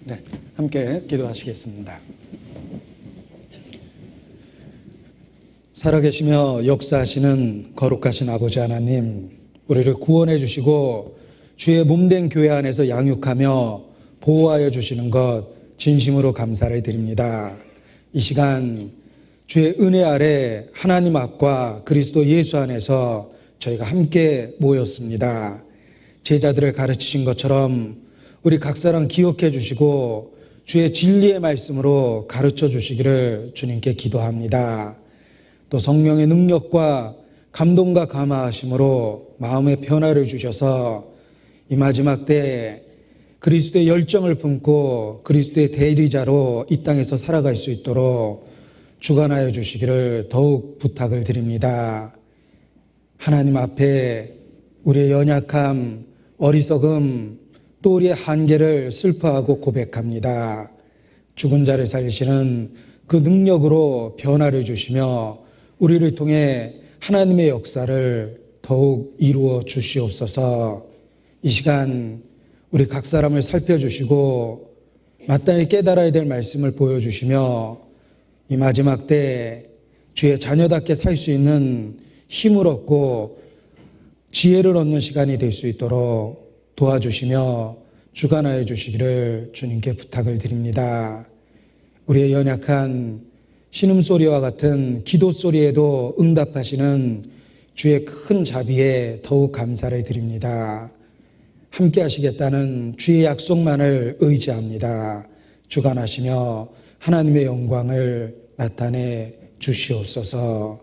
네, 함께 기도하시겠습니다. 살아계시며 역사하시는 거룩하신 아버지 하나님, 우리를 구원해 주시고 주의 몸된 교회 안에서 양육하며 보호하여 주시는 것 진심으로 감사를 드립니다. 이 시간 주의 은혜 아래 하나님 앞과 그리스도 예수 안에서 저희가 함께 모였습니다. 제자들을 가르치신 것처럼 우리 각 사람 기억해 주시고 주의 진리의 말씀으로 가르쳐 주시기를 주님께 기도합니다. 또 성령의 능력과 감동과 감화하심으로 마음의 변화를 주셔서 이 마지막 때 그리스도의 열정을 품고 그리스도의 대리자로 이 땅에서 살아갈 수 있도록 주관하여 주시기를 더욱 부탁을 드립니다. 하나님 앞에 우리의 연약함, 어리석음, 또 우리의 한계를 슬퍼하고 고백합니다. 죽은 자를 살리시는 그 능력으로 변화를 주시며 우리를 통해 하나님의 역사를 더욱 이루어 주시옵소서. 이 시간 우리 각 사람을 살펴주시고 마땅히 깨달아야 될 말씀을 보여주시며 이 마지막 때 주의 자녀답게 살 수 있는 힘을 얻고 지혜를 얻는 시간이 될 수 있도록 도와주시며 주관하여 주시기를 주님께 부탁을 드립니다. 우리의 연약한 신음소리와 같은 기도소리에도 응답하시는 주의 큰 자비에 더욱 감사를 드립니다. 함께 하시겠다는 주의 약속만을 의지합니다. 주관하시며 하나님의 영광을 나타내 주시옵소서.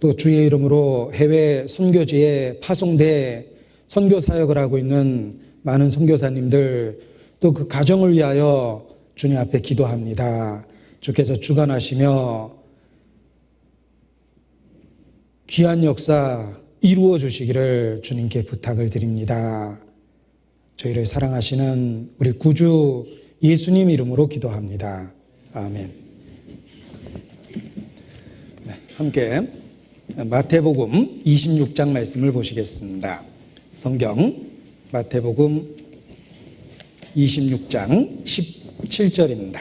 또 주의 이름으로 해외 선교지에 파송돼 선교 사역을 하고 있는 많은 선교사님들 또 그 가정을 위하여 주님 앞에 기도합니다. 주께서 주관하시며 귀한 역사 이루어 주시기를 주님께 부탁을 드립니다. 저희를 사랑하시는 우리 구주 예수님 이름으로 기도합니다. 아멘. 네, 함께 마태복음 26장 말씀을 보시겠습니다. 성경 마태복음 26장 17절입니다.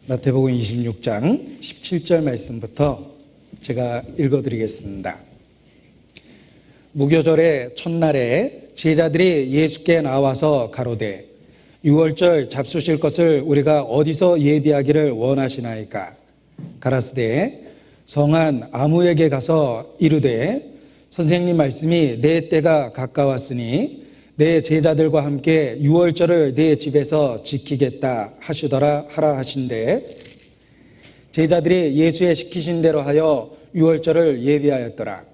마태복음 26장 17절 말씀부터 제가 읽어드리겠습니다. 무교절의 첫날에 제자들이 예수께 나와서 가로되 유월절 잡수실 것을 우리가 어디서 예비하기를 원하시나이까? 가라스되 성한 아무에게 가서 이르되 선생님 말씀이 내 때가 가까웠으니 내 제자들과 함께 유월절을 내 집에서 지키겠다 하시더라 하라 하신대 제자들이 예수의 시키신 대로 하여 유월절을 예비하였더라.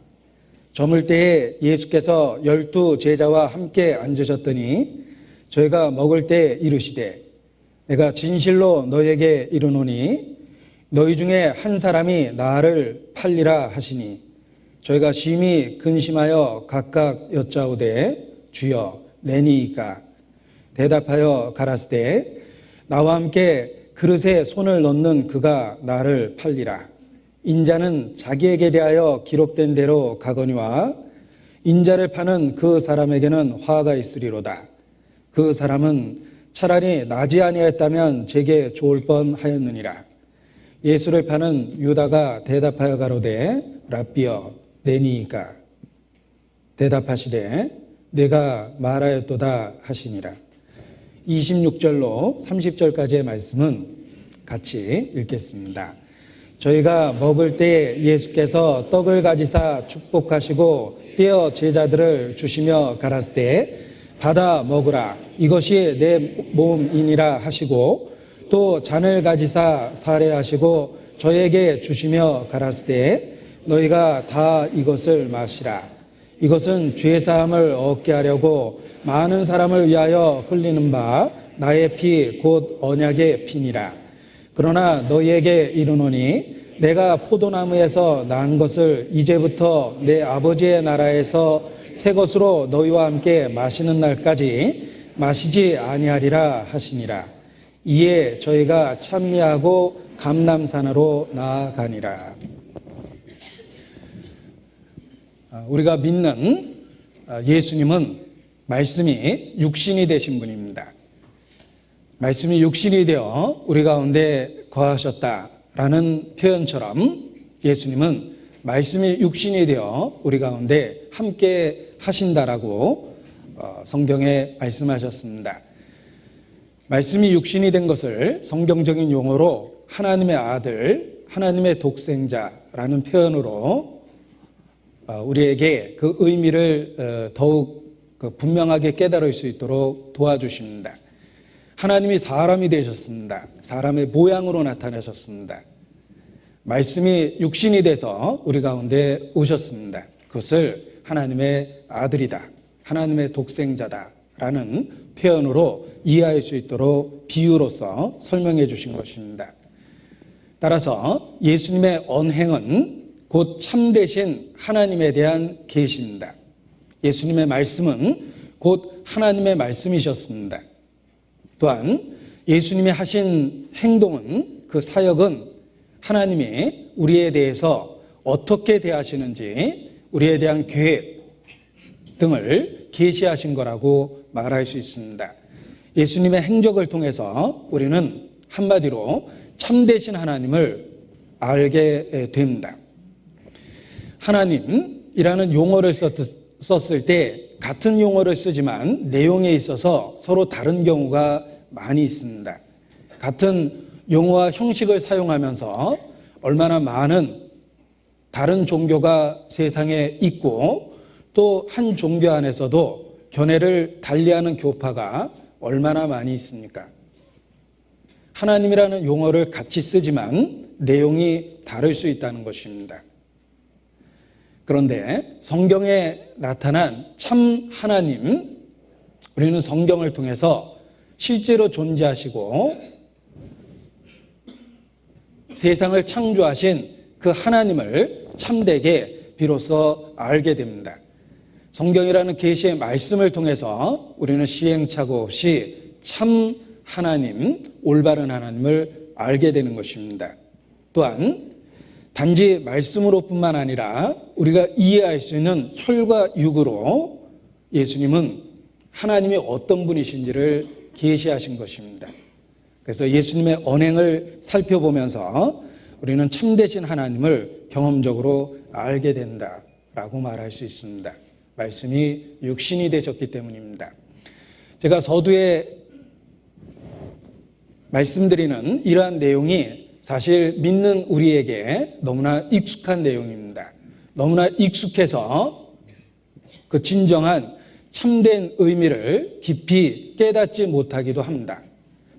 저물 때에 예수께서 12 제자와 함께 앉으셨더니 저희가 먹을 때 이르시되 내가 진실로 너에게 이르노니 너희 중에 한 사람이 나를 팔리라 하시니 저희가 심히 근심하여 각각 여짜오되 주여 내니이까? 대답하여 가라스되 나와 함께 그릇에 손을 넣는 그가 나를 팔리라. 인자는 자기에게 대하여 기록된 대로 가거니와 인자를 파는 그 사람에게는 화가 있으리로다. 그 사람은 차라리 나지 아니하였다면 제게 좋을 뻔하였느니라. 예수를 파는 유다가 대답하여 가로되 랍비여 내니이까? 대답하시되 내가 말하였도다 하시니라. 26절로 30절까지의 말씀은 같이 읽겠습니다. 저희가 먹을 때 예수께서 떡을 가지사 축복하시고 떼어 제자들을 주시며 가라사대 받아 먹으라 이것이 내 몸이니라 하시고 또 잔을 가지사 사례하시고 저에게 주시며 가라사대 너희가 다 이것을 마시라. 이것은 죄사함을 얻게 하려고 많은 사람을 위하여 흘리는 바 나의 피 곧 언약의 피니라. 그러나 너희에게 이르노니 내가 포도나무에서 난 것을 이제부터 내 아버지의 나라에서 새 것으로 너희와 함께 마시는 날까지 마시지 아니하리라 하시니라. 이에 저희가 찬미하고 감람산으로 나아가니라. 우리가 믿는 예수님은 말씀이 육신이 되신 분입니다. 말씀이 육신이 되어 우리 가운데 거하셨다라는 표현처럼 예수님은 말씀이 육신이 되어 우리 가운데 함께 하신다라고 성경에 말씀하셨습니다. 말씀이 육신이 된 것을 성경적인 용어로 하나님의 아들, 하나님의 독생자라는 표현으로 우리에게 그 의미를 더욱 분명하게 깨달을 수 있도록 도와주십니다. 하나님이 사람이 되셨습니다. 사람의 모양으로 나타나셨습니다. 말씀이 육신이 돼서 우리 가운데 오셨습니다. 그것을 하나님의 아들이다, 하나님의 독생자다라는 표현으로 이해할 수 있도록 비유로서 설명해 주신 것입니다. 따라서 예수님의 언행은 곧 참되신 하나님에 대한 계시입니다. 예수님의 말씀은 곧 하나님의 말씀이셨습니다. 또한 예수님이 하신 행동은, 그 사역은 하나님이 우리에 대해서 어떻게 대하시는지, 우리에 대한 계획 등을 계시하신 거라고 말할 수 있습니다. 예수님의 행적을 통해서 우리는 한마디로 참되신 하나님을 알게 됩니다. 하나님이라는 용어를 썼을 때 같은 용어를 쓰지만 내용에 있어서 서로 다른 경우가 많이 있습니다. 같은 용어와 형식을 사용하면서 얼마나 많은 다른 종교가 세상에 있고 또 한 종교 안에서도 견해를 달리하는 교파가 얼마나 많이 있습니까? 하나님이라는 용어를 같이 쓰지만 내용이 다를 수 있다는 것입니다. 그런데 성경에 나타난 참 하나님, 우리는 성경을 통해서 실제로 존재하시고 세상을 창조하신 그 하나님을 참되게 비로소 알게 됩니다. 성경이라는 계시의 말씀을 통해서 우리는 시행착오 없이 참 하나님, 올바른 하나님을 알게 되는 것입니다. 또한 단지 말씀으로뿐만 아니라 우리가 이해할 수 있는 혈과 육으로 예수님은 하나님이 어떤 분이신지를 계시하신 것입니다. 그래서 예수님의 언행을 살펴보면서 우리는 참되신 하나님을 경험적으로 알게 된다라고 말할 수 있습니다. 말씀이 육신이 되셨기 때문입니다. 제가 서두에 말씀드리는 이러한 내용이 사실 믿는 우리에게 너무나 익숙한 내용입니다. 너무나 익숙해서 그 진정한 참된 의미를 깊이 깨닫지 못하기도 합니다.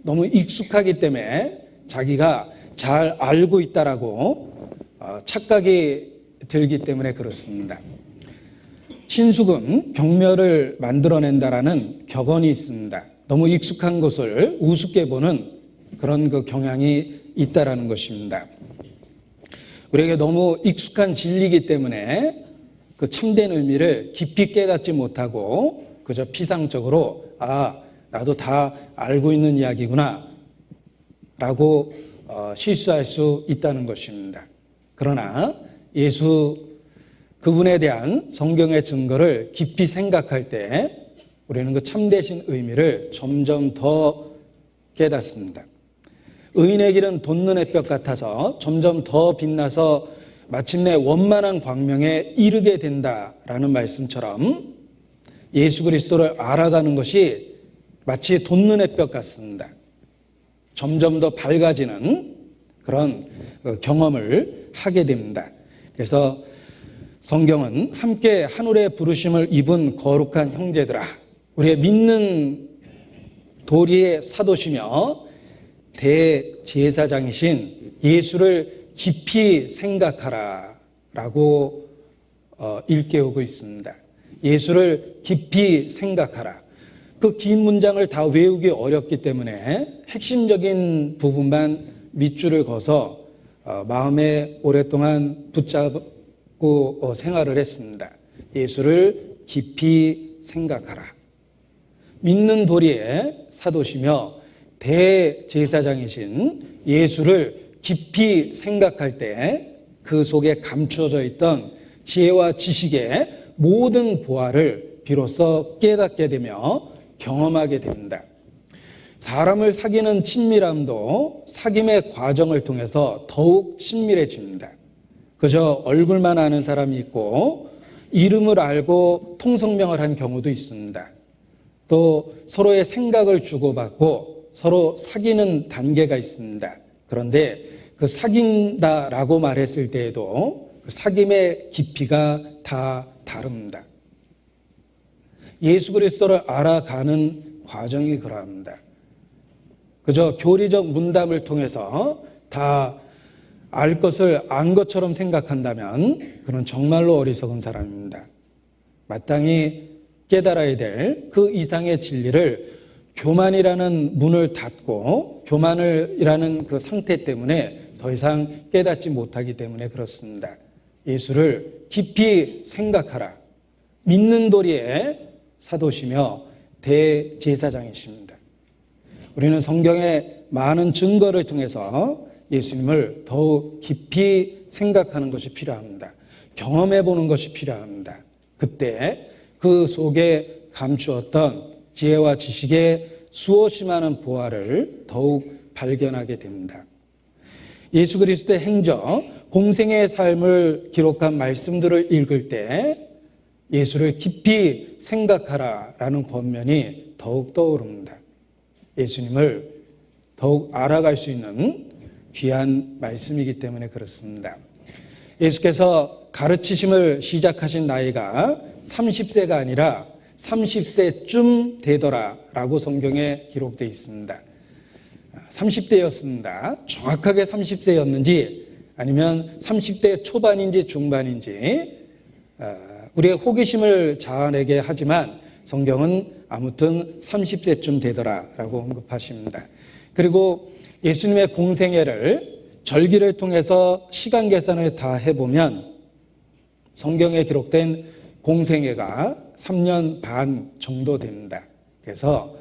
너무 익숙하기 때문에 자기가 잘 알고 있다라고 착각이 들기 때문에 그렇습니다. 친숙은 경멸을 만들어낸다라는 격언이 있습니다. 너무 익숙한 것을 우습게 보는 그런 그 경향이 있다라는 것입니다. 우리에게 너무 익숙한 진리이기 때문에 그 참된 의미를 깊이 깨닫지 못하고 그저 피상적으로 나도 다 알고 있는 이야기구나 라고 실수할 수 있다는 것입니다. 그러나 그분에 대한 성경의 증거를 깊이 생각할 때 우리는 그 참되신 의미를 점점 더 깨닫습니다. 의인의 길은 돋는 햇볕 같아서 점점 더 빛나서 마침내 원만한 광명에 이르게 된다라는 말씀처럼 예수 그리스도를 알아가는 것이 마치 돋는 햇볕 같습니다. 점점 더 밝아지는 그런 경험을 하게 됩니다. 그래서 성경은 함께 하늘의 부르심을 입은 거룩한 형제들아, 우리의 믿는 도리의 사도시며 대제사장이신 예수를 깊이 생각하라 라고 일깨우고 있습니다. 예수를 깊이 생각하라. 그 긴 문장을 다 외우기 어렵기 때문에 핵심적인 부분만 밑줄을 그어서 마음에 오랫동안 붙잡고 생활을 했습니다. 예수를 깊이 생각하라. 믿는 도리의 사도시며 대제사장이신 예수를 깊이 생각할 때 그 속에 감추어져 있던 지혜와 지식의 모든 보화를 비로소 깨닫게 되며 경험하게 된다. 사람을 사귀는 친밀함도 사귐의 과정을 통해서 더욱 친밀해집니다. 그저 얼굴만 아는 사람이 있고 이름을 알고 통성명을 한 경우도 있습니다. 또 서로의 생각을 주고받고 서로 사귀는 단계가 있습니다. 그런데 그 사귄다라고 말했을 때에도 그 사귐의 깊이가 다 다릅니다. 예수 그리스도를 알아가는 과정이 그러합니다. 그저 교리적 문답을 통해서 다 알 것을 안 것처럼 생각한다면 그는 정말로 어리석은 사람입니다. 마땅히 깨달아야 될 그 이상의 진리를 교만이라는 문을 닫고 교만이라는 그 상태 때문에 더 이상 깨닫지 못하기 때문에 그렇습니다. 예수를 깊이 생각하라. 믿는 도리의 사도시며 대제사장이십니다. 우리는 성경의 많은 증거를 통해서 예수님을 더욱 깊이 생각하는 것이 필요합니다. 경험해 보는 것이 필요합니다. 그때 그 속에 감추었던 지혜와 지식의 수없이 많은 보화를 더욱 발견하게 됩니다. 예수 그리스도의 행적, 공생의 삶을 기록한 말씀들을 읽을 때 예수를 깊이 생각하라라는 권면이 더욱 떠오릅니다. 예수님을 더욱 알아갈 수 있는 귀한 말씀이기 때문에 그렇습니다. 예수께서 가르치심을 시작하신 나이가 30세가 아니라 30세쯤 되더라라고 성경에 기록되어 있습니다. 30대였습니다. 정확하게 30세였는지 아니면 30대 초반인지 중반인지 우리의 호기심을 자아내게 하지만 성경은 아무튼 30세쯤 되더라라고 언급하십니다. 그리고 예수님의 공생애를 절기를 통해서 시간 계산을 다 해보면 성경에 기록된 공생애가 3년 반 정도 됩니다. 그래서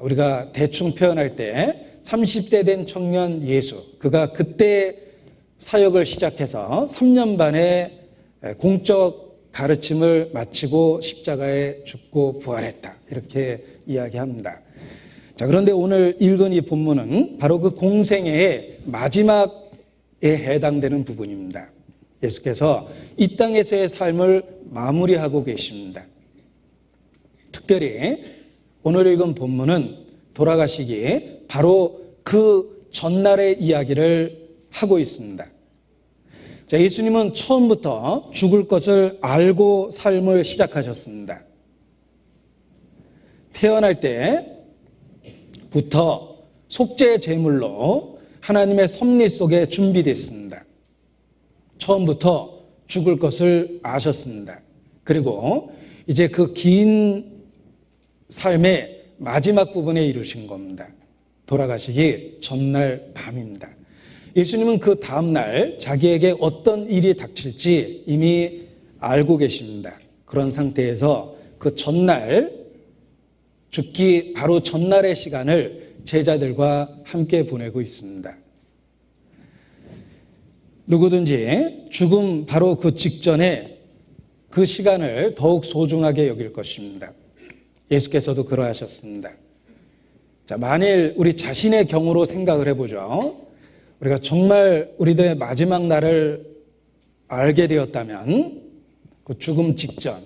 우리가 대충 표현할 때 30세 된 청년 예수, 그가 그때 사역을 시작해서 3년 반의 공적 가르침을 마치고 십자가에 죽고 부활했다. 이렇게 이야기합니다. 자, 그런데 오늘 읽은 이 본문은 바로 그 공생애의 마지막에 해당되는 부분입니다. 예수께서 이 땅에서의 삶을 마무리하고 계십니다. 특별히 오늘 읽은 본문은 돌아가시기 바로 그 전날의 이야기를 하고 있습니다. 자, 예수님은 처음부터 죽을 것을 알고 삶을 시작하셨습니다. 태어날 때부터 속죄 제물로 하나님의 섭리 속에 준비됐습니다. 처음부터 죽을 것을 아셨습니다. 그리고 이제 그 긴 삶의 마지막 부분에 이르신 겁니다. 돌아가시기 전날 밤입니다. 예수님은 그 다음날 자기에게 어떤 일이 닥칠지 이미 알고 계십니다. 그런 상태에서 그 전날, 죽기 바로 전날의 시간을 제자들과 함께 보내고 있습니다. 누구든지 죽음 바로 그 직전에 그 시간을 더욱 소중하게 여길 것입니다. 예수께서도 그러하셨습니다. 자, 만일 우리 자신의 경우로 생각을 해보죠. 우리가 정말 우리들의 마지막 날을 알게 되었다면 그 죽음 직전,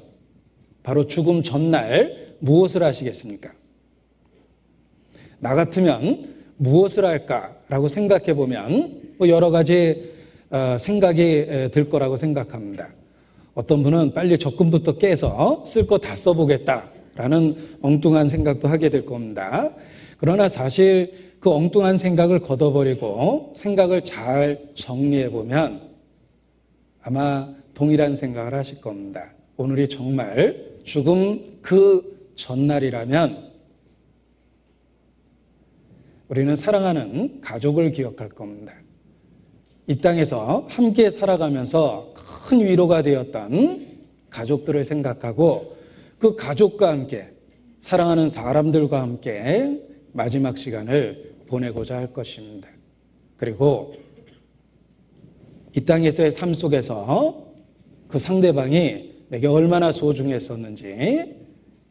바로 죽음 전날 무엇을 하시겠습니까? 나 같으면 무엇을 할까라고 생각해 보면 여러 가지 생각이 들 거라고 생각합니다. 어떤 분은 빨리 적금부터 깨서 쓸 거 다 써보겠다라는 엉뚱한 생각도 하게 될 겁니다. 그러나 사실 그 엉뚱한 생각을 걷어버리고 생각을 잘 정리해 보면 아마 동일한 생각을 하실 겁니다. 오늘이 정말 죽음 그 전날이라면 우리는 사랑하는 가족을 기억할 겁니다. 이 땅에서 함께 살아가면서 큰 위로가 되었던 가족들을 생각하고 그 가족과 함께 사랑하는 사람들과 함께 마지막 시간을 보내고자 할 것입니다. 그리고 이 땅에서의 삶 속에서 그 상대방이 내게 얼마나 소중했었는지,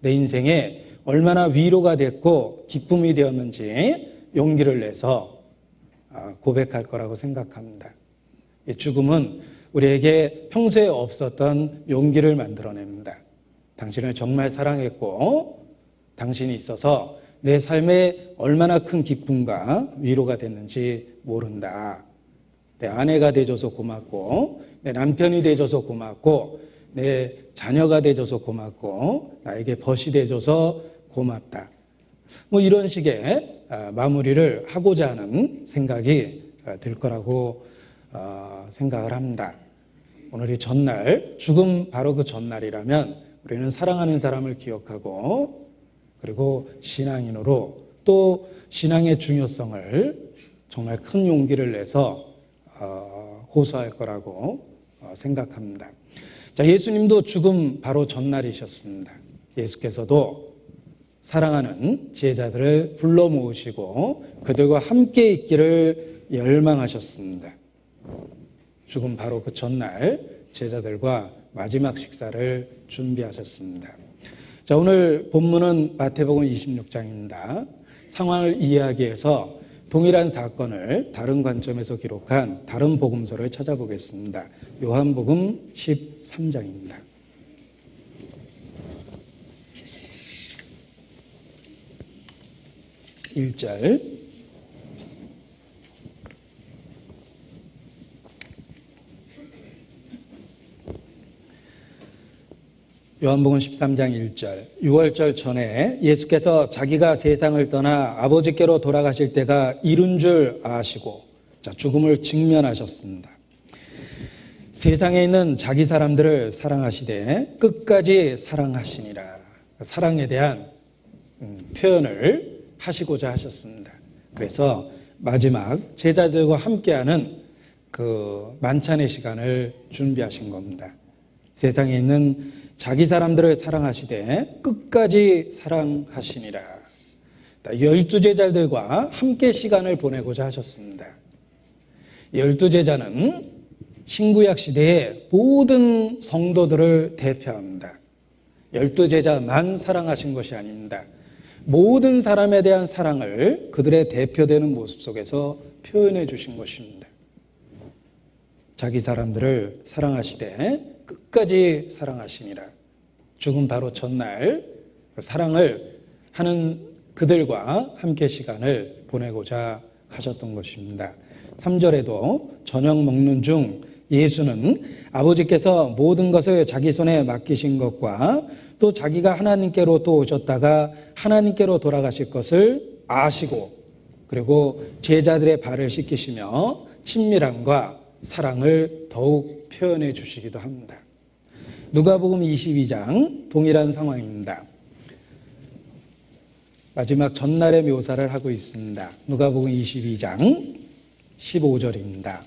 내 인생에 얼마나 위로가 됐고 기쁨이 되었는지 용기를 내서 고백할 거라고 생각합니다. 죽음은 우리에게 평소에 없었던 용기를 만들어냅니다. 당신을 정말 사랑했고 당신이 있어서 내 삶에 얼마나 큰 기쁨과 위로가 됐는지 모른다. 내 아내가 돼줘서 고맙고 내 남편이 돼줘서 고맙고 내 자녀가 돼줘서 고맙고 나에게 벗이 돼줘서 고맙다. 이런 식의 마무리를 하고자 하는 생각이 들 거라고 생각을 합니다. 오늘이 전날, 죽음 바로 그 전날이라면 우리는 사랑하는 사람을 기억하고 그리고 신앙인으로 또 신앙의 중요성을 정말 큰 용기를 내서 호소할 거라고 생각합니다. 자, 예수님도 죽음 바로 전날이셨습니다. 예수께서도 사랑하는 제자들을 불러 모으시고 그들과 함께 있기를 열망하셨습니다. 죽음 바로 그 전날 제자들과 마지막 식사를 준비하셨습니다. 자, 오늘 본문은 마태복음 26장입니다. 상황을 이해하기 위해서 동일한 사건을 다른 관점에서 기록한 다른 복음서를 찾아보겠습니다. 요한복음 13장입니다. (1절) 요한복음 13장 1절. 유월절 전에 예수께서 자기가 세상을 떠나 아버지께로 돌아가실 때가 이른 줄 아시고 죽음을 직면하셨습니다. 세상에 있는 자기 사람들을 사랑하시되 끝까지 사랑하시니라. 사랑에 대한 표현을 하시고자 하셨습니다. 그래서 마지막 제자들과 함께하는 그 만찬의 시간을 준비하신 겁니다. 세상에 있는 자기 사람들을 사랑하시되 끝까지 사랑하시니라. 12제자들과 함께 시간을 보내고자 하셨습니다. 12제자는 신구약 시대의 모든 성도들을 대표합니다. 12제자만 사랑하신 것이 아닙니다. 모든 사람에 대한 사랑을 그들의 대표되는 모습 속에서 표현해 주신 것입니다. 자기 사람들을 사랑하시되 끝까지 사랑하시니라. 죽음 바로 전날 사랑을 하는 그들과 함께 시간을 보내고자 하셨던 것입니다. 3절에도 저녁 먹는 중 예수는 아버지께서 모든 것을 자기 손에 맡기신 것과 또 자기가 하나님께로 또 오셨다가 하나님께로 돌아가실 것을 아시고 그리고 제자들의 발을 씻기시며 친밀함과 사랑을 더욱 표현해 주시기도 합니다. 누가복음 22장 동일한 상황입니다. 마지막 전날의 묘사를 하고 있습니다. 누가복음 22장 15절입니다.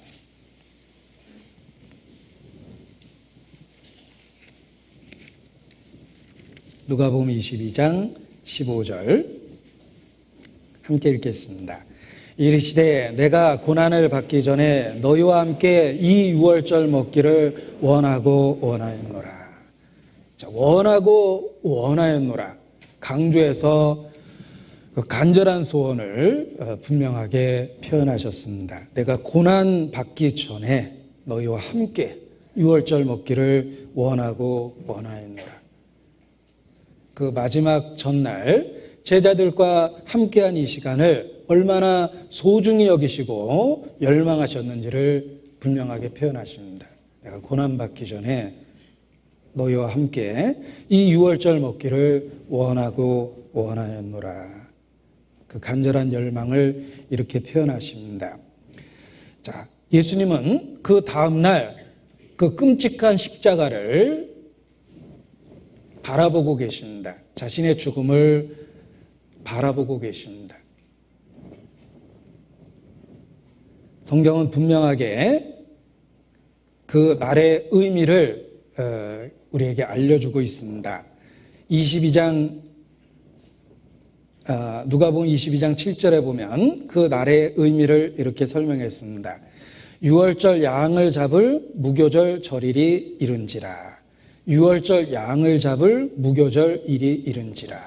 누가복음 22장 15절 함께 읽겠습니다. 이르시되 내가 고난을 받기 전에 너희와 함께 이 유월절 먹기를 원하고 원하였노라. 자, 원하고 원하였노라. 강조해서 그 간절한 소원을 분명하게 표현하셨습니다. 내가 고난 받기 전에 너희와 함께 유월절 먹기를 원하고 원하였노라. 그 마지막 전날 제자들과 함께한 이 시간을 얼마나 소중히 여기시고 열망하셨는지를 분명하게 표현하십니다. 내가 고난받기 전에 너희와 함께 이 유월절 먹기를 원하고 원하였노라. 그 간절한 열망을 이렇게 표현하십니다. 자, 예수님은 그 다음날 그 끔찍한 십자가를 바라보고 계십니다. 자신의 죽음을 바라보고 계십니다. 성경은 분명하게 그 날의 의미를 우리에게 알려주고 있습니다. 22장 누가복음 22장 7절에 보면 그 날의 의미를 이렇게 설명했습니다. 유월절 양을 잡을 무교절 절일이 이른지라. 유월절 양을 잡을 무교절 일이 이른지라.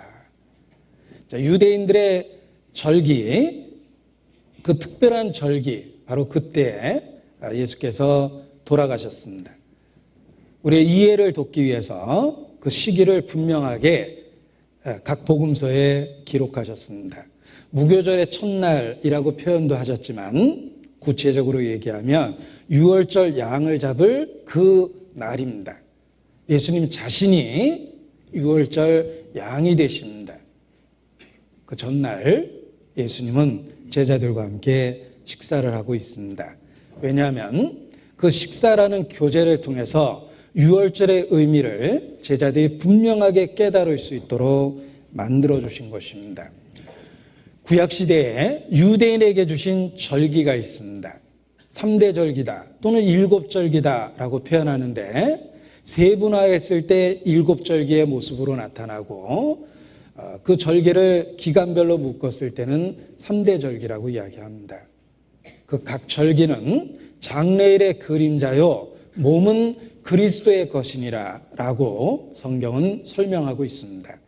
자, 유대인들의 절기, 그 특별한 절기, 바로 그때 예수께서 돌아가셨습니다. 우리의 이해를 돕기 위해서 그 시기를 분명하게 각 복음서에 기록하셨습니다. 무교절의 첫날이라고 표현도 하셨지만 구체적으로 얘기하면 유월절 양을 잡을 그 날입니다. 예수님 자신이 유월절 양이 되십니다. 그 전날 예수님은 제자들과 함께 식사를 하고 있습니다. 왜냐하면 그 식사라는 교제를 통해서 유월절의 의미를 제자들이 분명하게 깨달을 수 있도록 만들어 주신 것입니다. 구약시대에 유대인에게 주신 절기가 있습니다. 3대 절기다 또는 7절기다라고 표현하는데 세분화했을 때 7절기의 모습으로 나타나고 그 절기를 기간별로 묶었을 때는 3대 절기라고 이야기합니다. 그 각 절기는 장래일의 그림자요 몸은 그리스도의 것이니라 라고 성경은 설명하고 있습니다.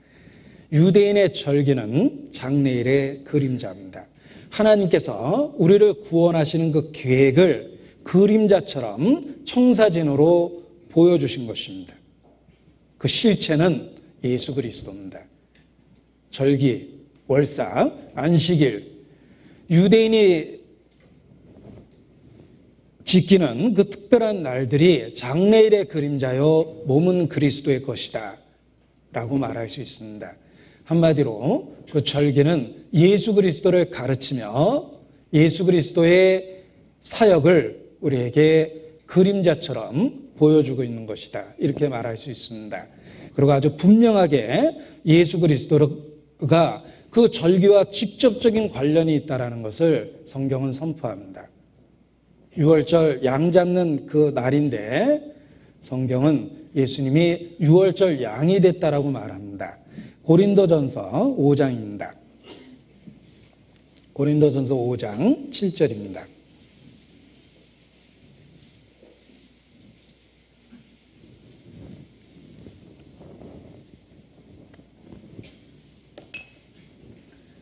유대인의 절기는 장래일의 그림자입니다. 하나님께서 우리를 구원하시는 그 계획을 그림자처럼 청사진으로 보여주신 것입니다. 그 실체는 예수 그리스도입니다. 절기, 월사, 안식일, 유대인이 지키는 그 특별한 날들이 장래일의 그림자요 몸은 그리스도의 것이다 라고 말할 수 있습니다. 한마디로 그 절기는 예수 그리스도를 가르치며 예수 그리스도의 사역을 우리에게 그림자처럼 보여주고 있는 것이다 이렇게 말할 수 있습니다. 그리고 아주 분명하게 예수 그리스도가 그 절기와 직접적인 관련이 있다는 것을 성경은 선포합니다. 유월절 양 잡는 그 날인데 성경은 예수님이 유월절 양이 됐다라고 말합니다. 고린도전서 5장입니다. 고린도전서 5장 7절입니다.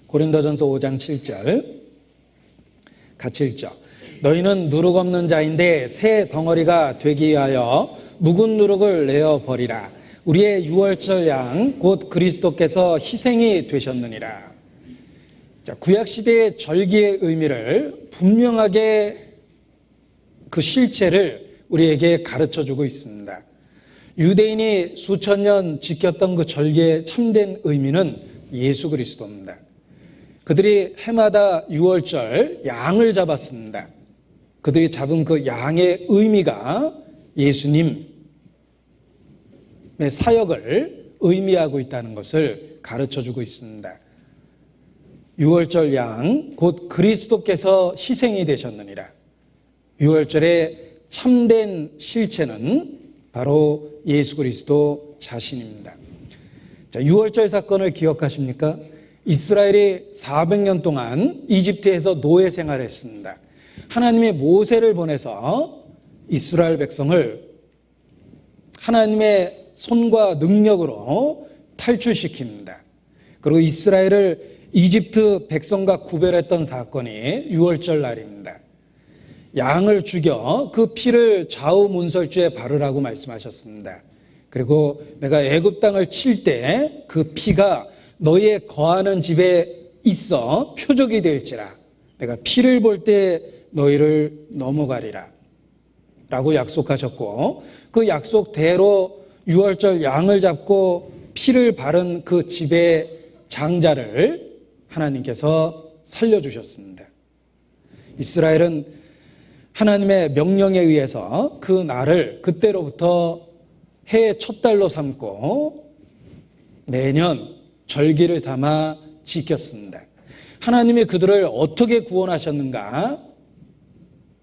고린도전서 5장 7절 같이 읽죠. 너희는 누룩 없는 자인데 새 덩어리가 되기 위하여 묵은 누룩을 내어 버리라. 우리의 유월절 양 곧 그리스도께서 희생이 되셨느니라. 자, 구약시대의 절기의 의미를 분명하게 그 실체를 우리에게 가르쳐주고 있습니다. 유대인이 수천 년 지켰던 그 절기의 참된 의미는 예수 그리스도입니다. 그들이 해마다 유월절 양을 잡았습니다. 그들이 잡은 그 양의 의미가 예수님의 사역을 의미하고 있다는 것을 가르쳐주고 있습니다. 유월절 양 곧 그리스도께서 희생이 되셨느니라. 유월절의 참된 실체는 바로 예수 그리스도 자신입니다. 자, 유월절 사건을 기억하십니까? 이스라엘이 400년 동안 이집트에서 노예 생활했습니다. 하나님의 모세를 보내서 이스라엘 백성을 하나님의 손과 능력으로 탈출시킵니다. 그리고 이스라엘을 이집트 백성과 구별했던 사건이 유월절 날입니다. 양을 죽여 그 피를 좌우 문설주에 바르라고 말씀하셨습니다. 그리고 내가 애굽 땅을 칠 때 그 피가 너희의 거하는 집에 있어 표적이 될지라. 내가 피를 볼 때 너희를 넘어가리라 라고 약속하셨고 그 약속대로 유월절 양을 잡고 피를 바른 그 집의 장자를 하나님께서 살려주셨습니다. 이스라엘은 하나님의 명령에 의해서 그 날을 그때로부터 해의 첫 달로 삼고 매년 절기를 삼아 지켰습니다. 하나님이 그들을 어떻게 구원하셨는가?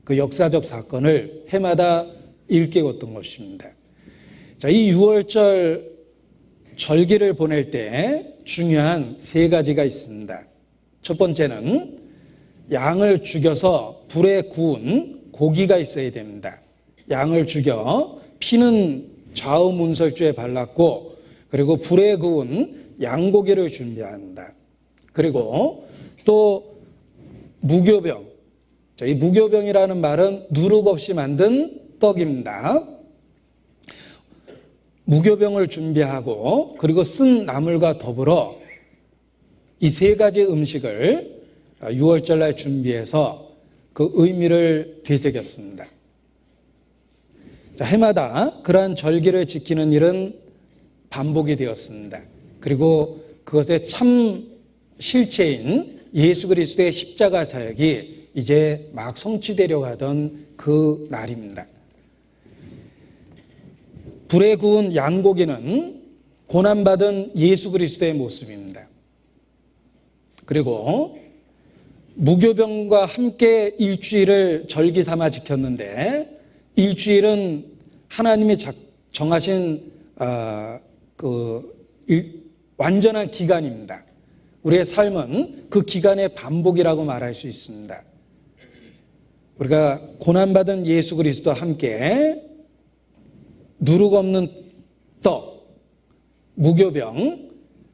그 역사적 사건을 해마다 일깨웠던 것입니다. 자, 이 유월절 절기를 보낼 때 중요한 세 가지가 있습니다. 첫 번째는 양을 죽여서 불에 구운 고기가 있어야 됩니다. 양을 죽여 피는 좌우 문설주에 발랐고 그리고 불에 구운 양고기를 준비한다. 그리고 또 무교병. 이 무교병이라는 말은 누룩 없이 만든 떡입니다. 무교병을 준비하고 그리고 쓴 나물과 더불어 이 세 가지 음식을 유월절날 준비해서 그 의미를 되새겼습니다. 해마다 그러한 절기를 지키는 일은 반복이 되었습니다. 그리고 그것의 참 실체인 예수 그리스도의 십자가 사역이 이제 막 성취되려고 하던 그 날입니다. 불에 구운 양고기는 고난받은 예수 그리스도의 모습입니다. 그리고 무교병과 함께 일주일을 절기 삼아 지켰는데 일주일은 하나님이 정하신 완전한 기간입니다. 우리의 삶은 그 기간의 반복이라고 말할 수 있습니다. 우리가 고난받은 예수 그리스도와 함께 누룩 없는 떡, 무교병,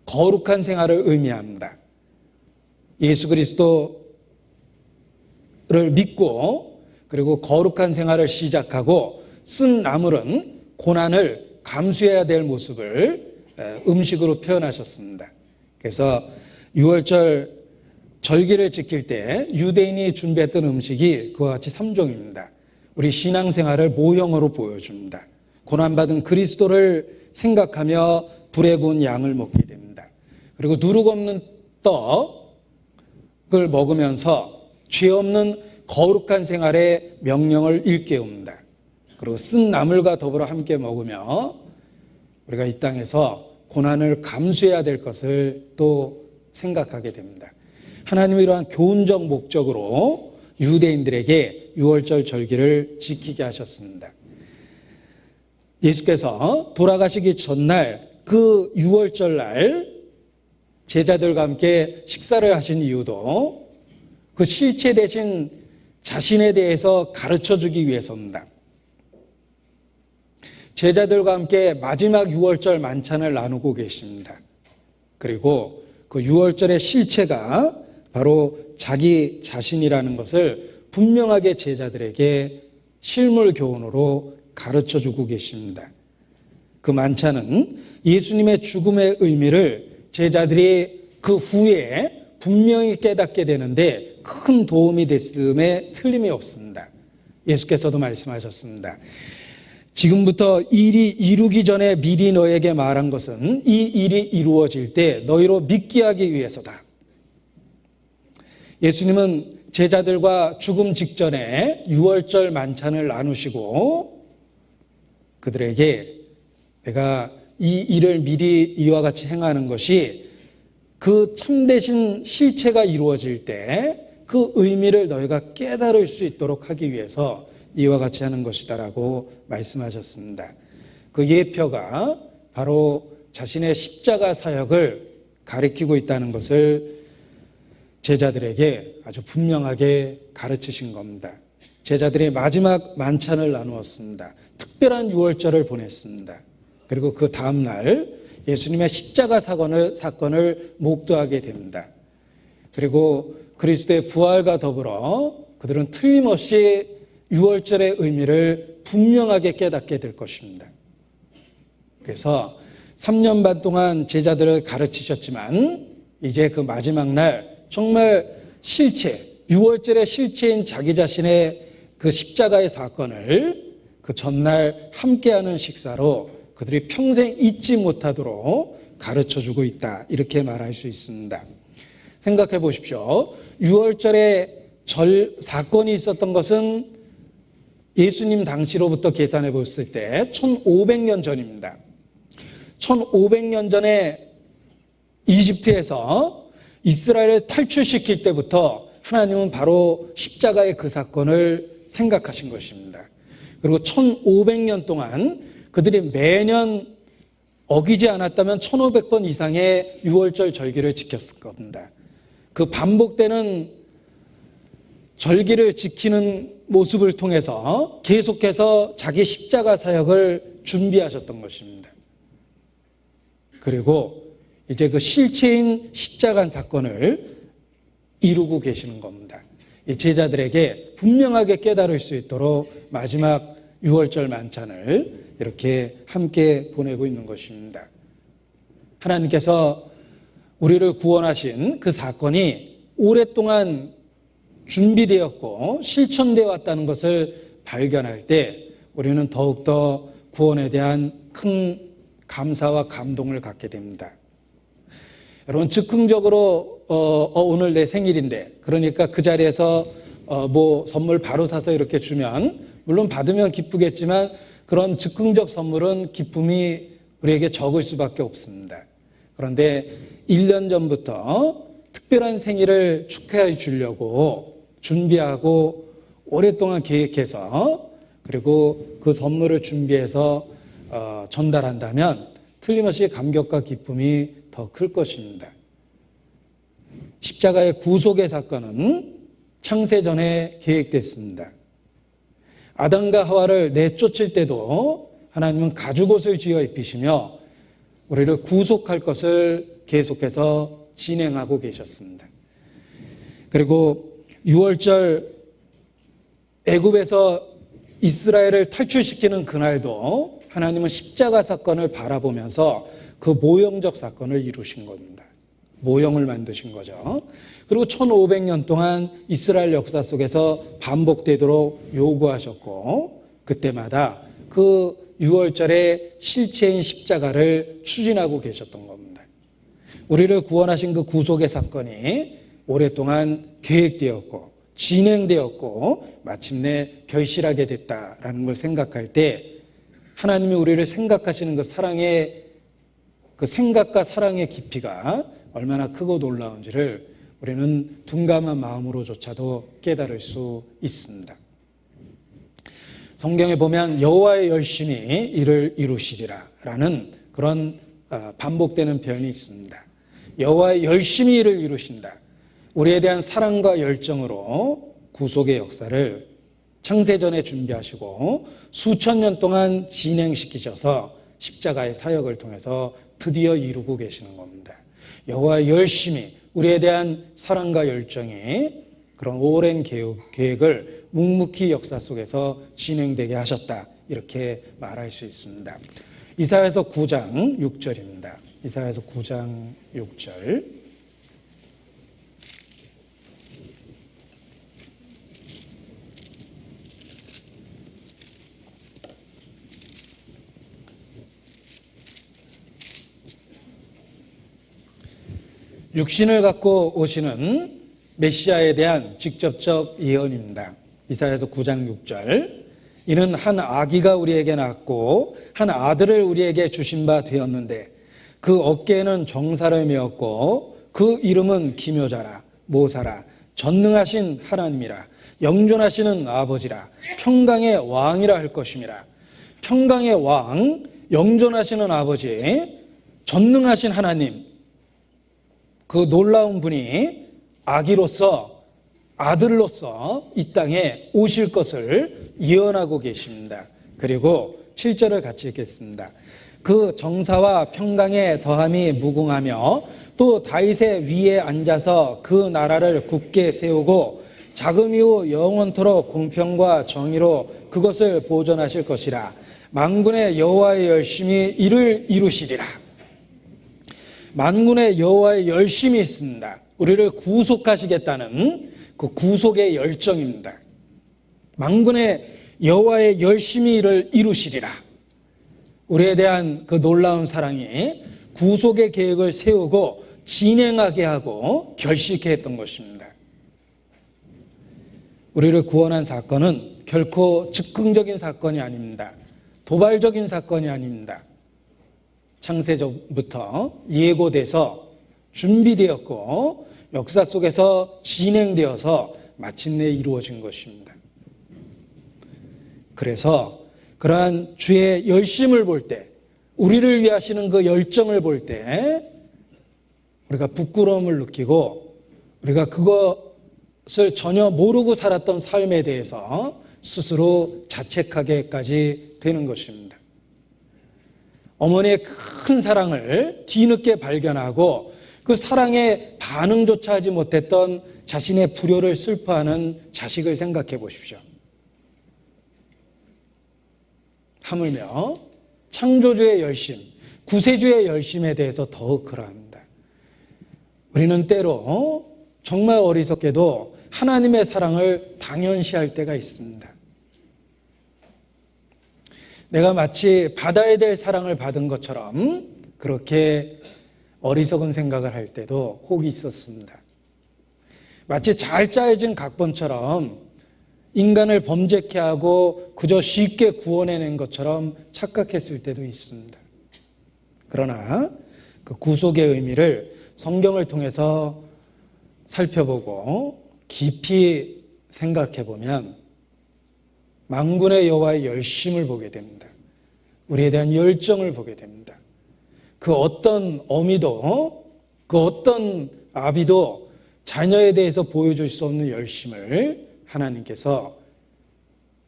거룩한 생활을 의미합니다. 예수 그리스도를 믿고 그리고 거룩한 생활을 시작하고 쓴 나물은 고난을 감수해야 될 모습을 음식으로 표현하셨습니다. 그래서 유월절 절기를 지킬 때 유대인이 준비했던 음식이 그와 같이 3종입니다. 우리 신앙생활을 모형으로 보여줍니다. 고난받은 그리스도를 생각하며 불에 구운 양을 먹게 됩니다. 그리고 누룩 없는 떡을 먹으면서 죄 없는 거룩한 생활의 명령을 일깨웁니다. 그리고 쓴 나물과 더불어 함께 먹으며 우리가 이 땅에서 고난을 감수해야 될 것을 또 생각하게 됩니다. 하나님은 이러한 교훈적 목적으로 유대인들에게 유월절 절기를 지키게 하셨습니다. 예수께서 돌아가시기 전날 그 유월절날 제자들과 함께 식사를 하신 이유도 그 실체 대신 자신에 대해서 가르쳐주기 위해서입니다. 제자들과 함께 마지막 유월절 만찬을 나누고 계십니다. 그리고 그 유월절의 실체가 바로 자기 자신이라는 것을 분명하게 제자들에게 실물 교훈으로 가르쳐주고 계십니다. 그 만찬은 예수님의 죽음의 의미를 제자들이 그 후에 분명히 깨닫게 되는데 큰 도움이 됐음에 틀림이 없습니다. 예수께서도 말씀하셨습니다. 지금부터 일이 이루기 전에 미리 너에게 말한 것은 이 일이 이루어질 때 너희로 믿게 하기 위해서다. 예수님은 제자들과 죽음 직전에 유월절 만찬을 나누시고 그들에게 내가 이 일을 미리 이와 같이 행하는 것이 그 참되신 실체가 이루어질 때 그 의미를 너희가 깨달을 수 있도록 하기 위해서 이와 같이 하는 것이다라고 말씀하셨습니다. 그 예표가 바로 자신의 십자가 사역을 가리키고 있다는 것을 제자들에게 아주 분명하게 가르치신 겁니다. 제자들이 마지막 만찬을 나누었습니다. 특별한 유월절을 보냈습니다. 그리고 그 다음 날 예수님의 십자가 사건을 목도하게 됩니다. 그리고 그리스도의 부활과 더불어 그들은 틀림없이 유월절의 의미를 분명하게 깨닫게 될 것입니다. 그래서 3년 반 동안 제자들을 가르치셨지만 이제 그 마지막 날 정말 실체, 유월절의 실체인 자기 자신의 그 십자가의 사건을 그 전날 함께하는 식사로 그들이 평생 잊지 못하도록 가르쳐주고 있다. 이렇게 말할 수 있습니다. 생각해 보십시오. 유월절에 사건이 있었던 것은 예수님 당시로부터 계산해 봤을 때 1500년 전입니다. 1500년 전에 이집트에서 이스라엘을 탈출시킬 때부터 하나님은 바로 십자가의 그 사건을 생각하신 것입니다. 그리고 1500년 동안 그들이 매년 어기지 않았다면 1500번 이상의 유월절 절기를 지켰을 겁니다. 그 반복되는 절기를 지키는 모습을 통해서 계속해서 자기 십자가 사역을 준비하셨던 것입니다. 그리고 이제 그 실체인 십자가 사건을 이루고 계시는 겁니다. 이 제자들에게 분명하게 깨달을 수 있도록 마지막 6월절 만찬을 이렇게 함께 보내고 있는 것입니다. 하나님께서 우리를 구원하신 그 사건이 오랫동안 준비되었고 실천되어 왔다는 것을 발견할 때 우리는 더욱더 구원에 대한 큰 감사와 감동을 갖게 됩니다. 여러분, 즉흥적으로 오늘 내 생일인데, 그러니까 그 자리에서 뭐 선물 바로 사서 이렇게 주면 물론 받으면 기쁘겠지만 그런 즉흥적 선물은 기쁨이 우리에게 적을 수밖에 없습니다. 그런데 1년 전부터 특별한 생일을 축하해 주려고 준비하고 오랫동안 계획해서 그리고 그 선물을 준비해서 전달한다면 틀림없이 감격과 기쁨이 더 클 것입니다. 십자가의 구속의 사건은 창세전에 계획됐습니다. 아담과 하와를 내쫓을 때도 하나님은 가죽옷을 지어 입히시며 우리를 구속할 것을 계속해서 진행하고 계셨습니다. 그리고 6월절 애굽에서 이스라엘을 탈출시키는 그날도 하나님은 십자가 사건을 바라보면서 그 모형적 사건을 이루신 겁니다. 모형을 만드신 거죠. 그리고 1500년 동안 이스라엘 역사 속에서 반복되도록 요구하셨고 그때마다 그 6월절의 실체인 십자가를 추진하고 계셨던 겁니다. 우리를 구원하신 그 구속의 사건이 오랫동안 계획되었고 진행되었고 마침내 결실하게 됐다라는 걸 생각할 때 하나님이 우리를 생각하시는 그 사랑의 그 생각과 사랑의 깊이가 얼마나 크고 놀라운지를 우리는 둔감한 마음으로조차도 깨달을 수 있습니다. 성경에 보면 여호와의 열심히 이를 이루시리라 라는 그런 반복되는 표현이 있습니다. 여호와의 열심히 이를 이루신다. 우리에 대한 사랑과 열정으로 구속의 역사를 창세전에 준비하시고 수천 년 동안 진행시키셔서 십자가의 사역을 통해서 드디어 이루고 계시는 겁니다. 여호와의 열심히 우리에 대한 사랑과 열정이 그런 오랜 계획을 묵묵히 역사 속에서 진행되게 하셨다. 이렇게 말할 수 있습니다. 이사야서 9장 6절입니다. 이사야서 9장 6절. 육신을 갖고 오시는 메시아에 대한 직접적 예언입니다. 이사야서 9장 6절. 이는 한 아기가 우리에게 낳았고 한 아들을 우리에게 주신 바 되었는데 그 어깨에는 정사를 메었고 그 이름은 기묘자라 모사라 전능하신 하나님이라 영존하시는 아버지라 평강의 왕이라 할 것임이라. 평강의 왕, 영존하시는 아버지, 전능하신 하나님, 그 놀라운 분이 아기로서 아들로서 이 땅에 오실 것을 예언하고 계십니다. 그리고 7절을 같이 읽겠습니다. 그 정사와 평강의 더함이 무궁하며 또 다윗의 위에 앉아서 그 나라를 굳게 세우고 자금 이후 영원토록 공평과 정의로 그것을 보존하실 것이라. 만군의 여호와의 열심히 이를 이루시리라. 만군의 여호와의 열심이 있습니다. 우리를 구속하시겠다는 그 구속의 열정입니다. 만군의 여호와의 열심히 이를 이루시리라. 우리에 대한 그 놀라운 사랑이 구속의 계획을 세우고 진행하게 하고 결실케 했던 것입니다. 우리를 구원한 사건은 결코 즉흥적인 사건이 아닙니다. 도발적인 사건이 아닙니다. 창세전부터 예고돼서 준비되었고 역사 속에서 진행되어서 마침내 이루어진 것입니다. 그래서 그러한 주의 열심을 볼 때, 우리를 위하시는 그 열정을 볼 때 우리가 부끄러움을 느끼고 우리가 그것을 것을 전혀 모르고 살았던 삶에 대해서 스스로 자책하게까지 되는 것입니다. 어머니의 큰 사랑을 뒤늦게 발견하고 그 사랑에 반응조차 하지 못했던 자신의 불효를 슬퍼하는 자식을 생각해 보십시오. 하물며 창조주의 열심, 구세주의 열심에 대해서 더욱 그러합니다. 우리는 때로 정말 어리석게도 하나님의 사랑을 당연시할 때가 있습니다. 내가 마치 받아야 될 사랑을 받은 것처럼 그렇게 어리석은 생각을 할 때도 혹 있었습니다. 마치 잘 짜여진 각본처럼 인간을 범죄케 하고 그저 쉽게 구원해낸 것처럼 착각했을 때도 있습니다. 그러나 그 구속의 의미를 성경을 통해서 살펴보고 깊이 생각해 보면 만군의 여호와의 열심을 보게 됩니다. 우리에 대한 열정을 보게 됩니다. 그 어떤 어미도 그 어떤 아비도 자녀에 대해서 보여줄 수 없는 열심을 하나님께서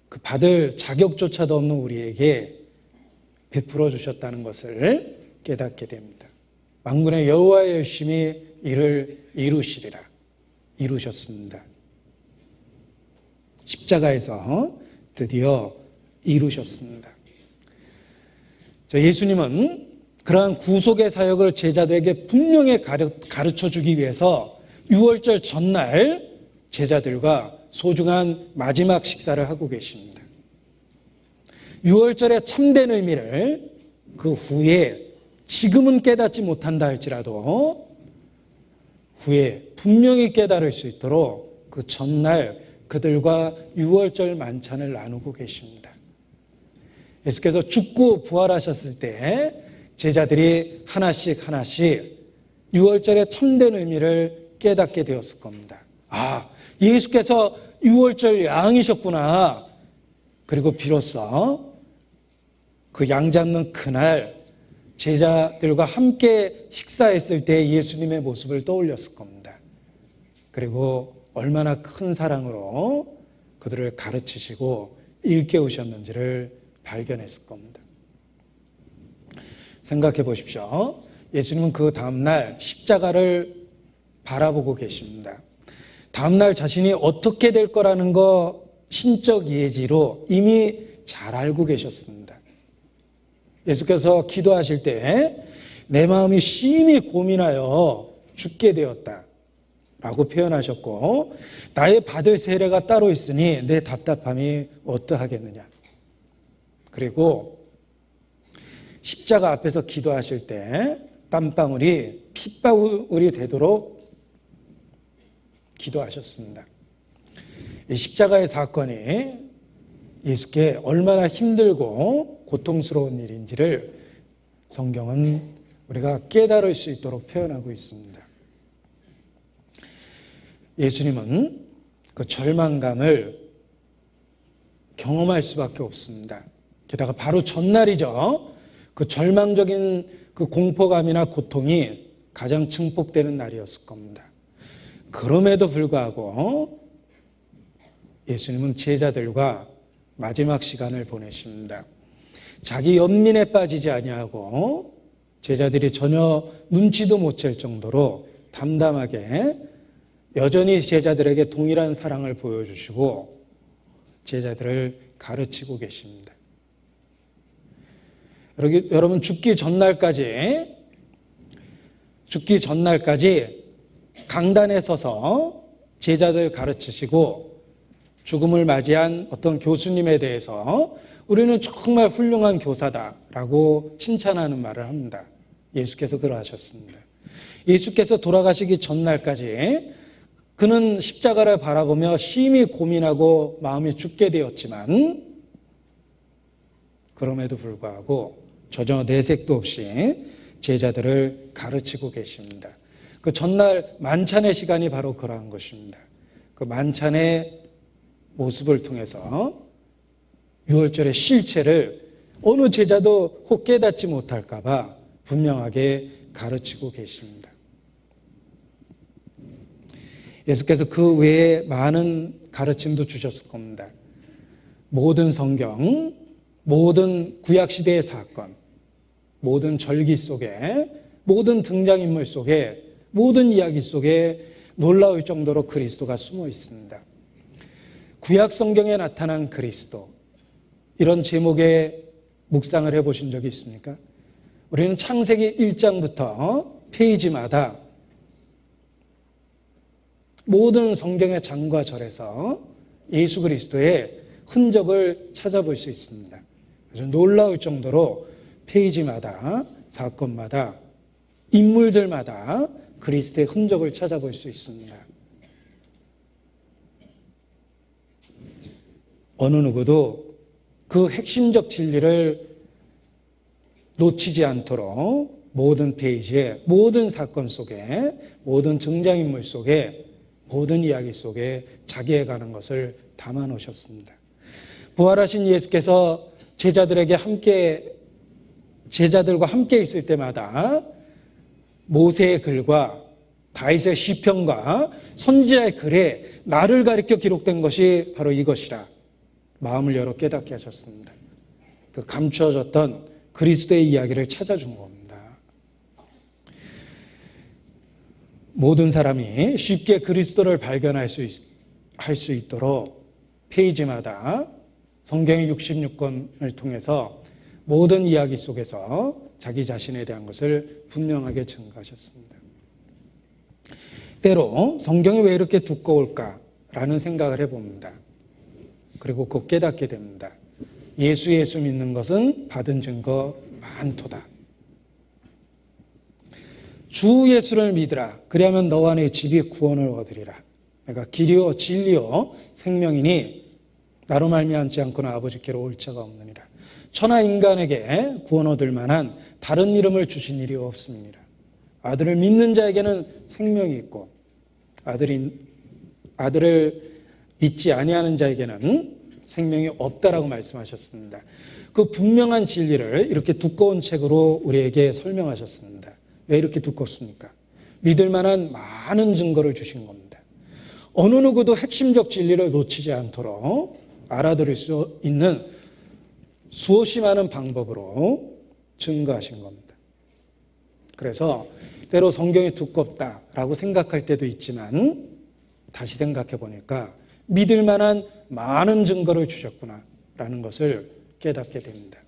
그 받을 자격조차도 없는 우리에게 베풀어 주셨다는 것을 깨닫게 됩니다. 만군의 여호와의 열심이 이를 이루시리라. 이루셨습니다. 십자가에서 드디어 이루셨습니다. 예수님은 그러한 구속의 사역을 제자들에게 분명히 가르쳐 주기 위해서 유월절 전날 제자들과 소중한 마지막 식사를 하고 계십니다. 유월절의 참된 의미를 그 후에 지금은 깨닫지 못한다 할지라도 후에 분명히 깨달을 수 있도록 그 전날 그들과 유월절 만찬을 나누고 계십니다. 예수께서 죽고 부활하셨을 때 제자들이 하나씩 유월절의 참된 의미를 깨닫게 되었을 겁니다. 아, 예수께서 유월절 양이셨구나. 그리고 비로소 그 양 잡는 그날 제자들과 함께 식사했을 때 예수님의 모습을 떠올렸을 겁니다. 그리고 얼마나 큰 사랑으로 그들을 가르치시고 일깨우셨는지를 발견했을 겁니다. 생각해 보십시오. 예수님은 그 다음날 십자가를 바라보고 계십니다. 다음날 자신이 어떻게 될 거라는 거 신적 예지로 이미 잘 알고 계셨습니다. 예수께서 기도하실 때 내 마음이 심히 고민하여 죽게 되었다 라고 표현하셨고 나의 받을 세례가 따로 있으니 내 답답함이 어떠하겠느냐. 그리고 십자가 앞에서 기도하실 때 땀방울이 핏방울이 되도록 기도하셨습니다. 이 십자가의 사건이 예수께 얼마나 힘들고 고통스러운 일인지를 성경은 우리가 깨달을 수 있도록 표현하고 있습니다. 예수님은 그 절망감을 경험할 수밖에 없습니다. 게다가 바로 전날이죠. 그 절망적인 그 공포감이나 고통이 가장 증폭되는 날이었을 겁니다. 그럼에도 불구하고 예수님은 제자들과 마지막 시간을 보내십니다. 자기 연민에 빠지지 아니하고 제자들이 전혀 눈치도 못 챌 정도로 담담하게 여전히 제자들에게 동일한 사랑을 보여주시고 제자들을 가르치고 계십니다. 여러분 죽기 전날까지 강단에 서서 제자들 가르치시고 죽음을 맞이한 어떤 교수님에 대해서 우리는 정말 훌륭한 교사다라고 칭찬하는 말을 합니다. 예수께서 그러하셨습니다. 예수께서 돌아가시기 전날까지 그는 십자가를 바라보며 심히 고민하고 마음이 죽게 되었지만 그럼에도 불구하고 전혀 내색도 없이 제자들을 가르치고 계십니다. 그 전날 만찬의 시간이 바로 그러한 것입니다. 그 만찬의 모습을 통해서 유월절의 실체를 어느 제자도 혹 깨닫지 못할까 봐 분명하게 가르치고 계십니다. 예수께서 그 외에 많은 가르침도 주셨을 겁니다. 모든 성경, 모든 구약시대의 사건, 모든 절기 속에, 모든 등장인물 속에, 모든 이야기 속에 놀라울 정도로 그리스도가 숨어 있습니다. 구약 성경에 나타난 그리스도, 이런 제목의 묵상을 해보신 적이 있습니까? 우리는 창세기 1장부터 페이지마다 모든 성경의 장과 절에서 예수 그리스도의 흔적을 찾아볼 수 있습니다. 아주 놀라울 정도로 페이지마다, 사건마다, 인물들마다 그리스도의 흔적을 찾아볼 수 있습니다. 어느 누구도 그 핵심적 진리를 놓치지 않도록 모든 페이지에, 모든 사건 속에, 모든 등장인물 속에, 모든 이야기 속에 자기에 가는 것을 담아 놓으셨습니다. 부활하신 예수께서 제자들과 함께 있을 때마다 모세의 글과 다윗의 시편과 선지자의 글에 나를 가리켜 기록된 것이 바로 이것이라 마음을 열어 깨닫게 하셨습니다. 그 감추어졌던 그리스도의 이야기를 찾아준 겁니다. 모든 사람이 쉽게 그리스도를 발견할 수 있도록 페이지마다 성경의 66권을 통해서 모든 이야기 속에서 자기 자신에 대한 것을 분명하게 증거하셨습니다. 때로 성경이 왜 이렇게 두꺼울까라는 생각을 해봅니다. 그리고 곧 깨닫게 됩니다. 예수 믿는 것은 받은 증거 많도다. 주 예수를 믿으라. 그리하면 너와 내 집이 구원을 얻으리라. 내가 길이요 진리요 생명이니 나로 말미암지 않고는 아버지께로 올 자가 없느니라. 천하 인간에게 구원 얻을 만한 다른 이름을 주신 일이 없습니다. 아들을 믿는 자에게는 생명이 있고 아들을 믿지 아니하는 자에게는 생명이 없다라고 말씀하셨습니다. 그 분명한 진리를 이렇게 두꺼운 책으로 우리에게 설명하셨습니다. 왜 이렇게 두껍습니까? 믿을 만한 많은 증거를 주신 겁니다. 어느 누구도 핵심적 진리를 놓치지 않도록 알아들을 수 있는 수없이 많은 방법으로 증거하신 겁니다. 그래서 때로 성경이 두껍다라고 생각할 때도 있지만 다시 생각해 보니까 믿을 만한 많은 증거를 주셨구나라는 것을 깨닫게 됩니다.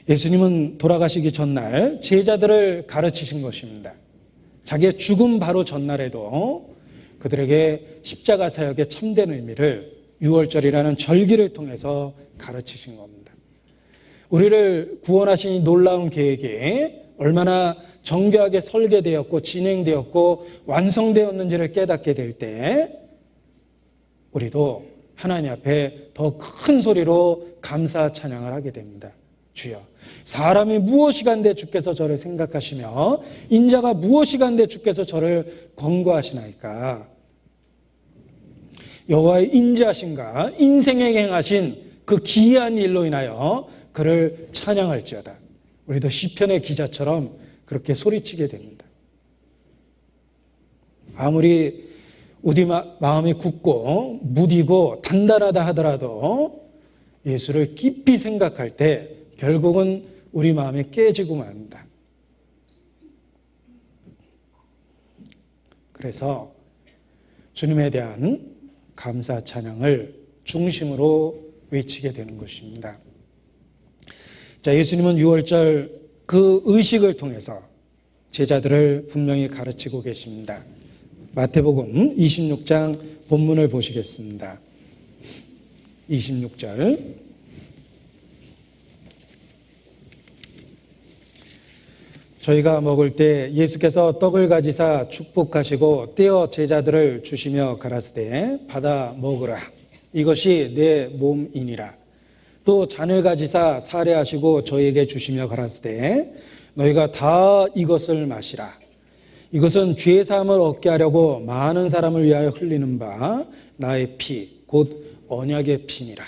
예수님은 돌아가시기 전날 제자들을 가르치신 것입니다. 자기의 죽음 바로 전날에도 그들에게 십자가 사역의 참된 의미를 유월절이라는 절기를 통해서 가르치신 겁니다. 우리를 구원하신 이 놀라운 계획이 얼마나 정교하게 설계되었고 진행되었고 완성되었는지를 깨닫게 될 때 우리도 하나님 앞에 더 큰 소리로 감사 찬양을 하게 됩니다. 주여, 사람이 무엇이간데 주께서 저를 생각하시며 인자가 무엇이간데 주께서 저를 권고하시나이까. 여호와의 인자하심과 인생에 행하신 그 기이한 일로 인하여 그를 찬양할지어다. 우리도 시편의 기자처럼 그렇게 소리치게 됩니다. 아무리 우리 마음이 굳고 무디고 단단하다 하더라도 예수를 깊이 생각할 때 결국은 우리 마음이 깨지고 맙니다. 그래서 주님에 대한 감사 찬양을 중심으로 외치게 되는 것입니다. 자, 예수님은 유월절 그 의식을 통해서 제자들을 분명히 가르치고 계십니다. 마태복음 26장 본문을 보시겠습니다. 26절. 저희가 먹을 때 예수께서 떡을 가지사 축복하시고 떼어 제자들을 주시며 가라사대 받아 먹으라. 이것이 내 몸이니라. 또 잔을 가지사 사례하시고 저희에게 주시며 가라사대 너희가 다 이것을 마시라. 이것은 죄 사함을 얻게 하려고 많은 사람을 위하여 흘리는 바 나의 피, 곧 언약의 피니라.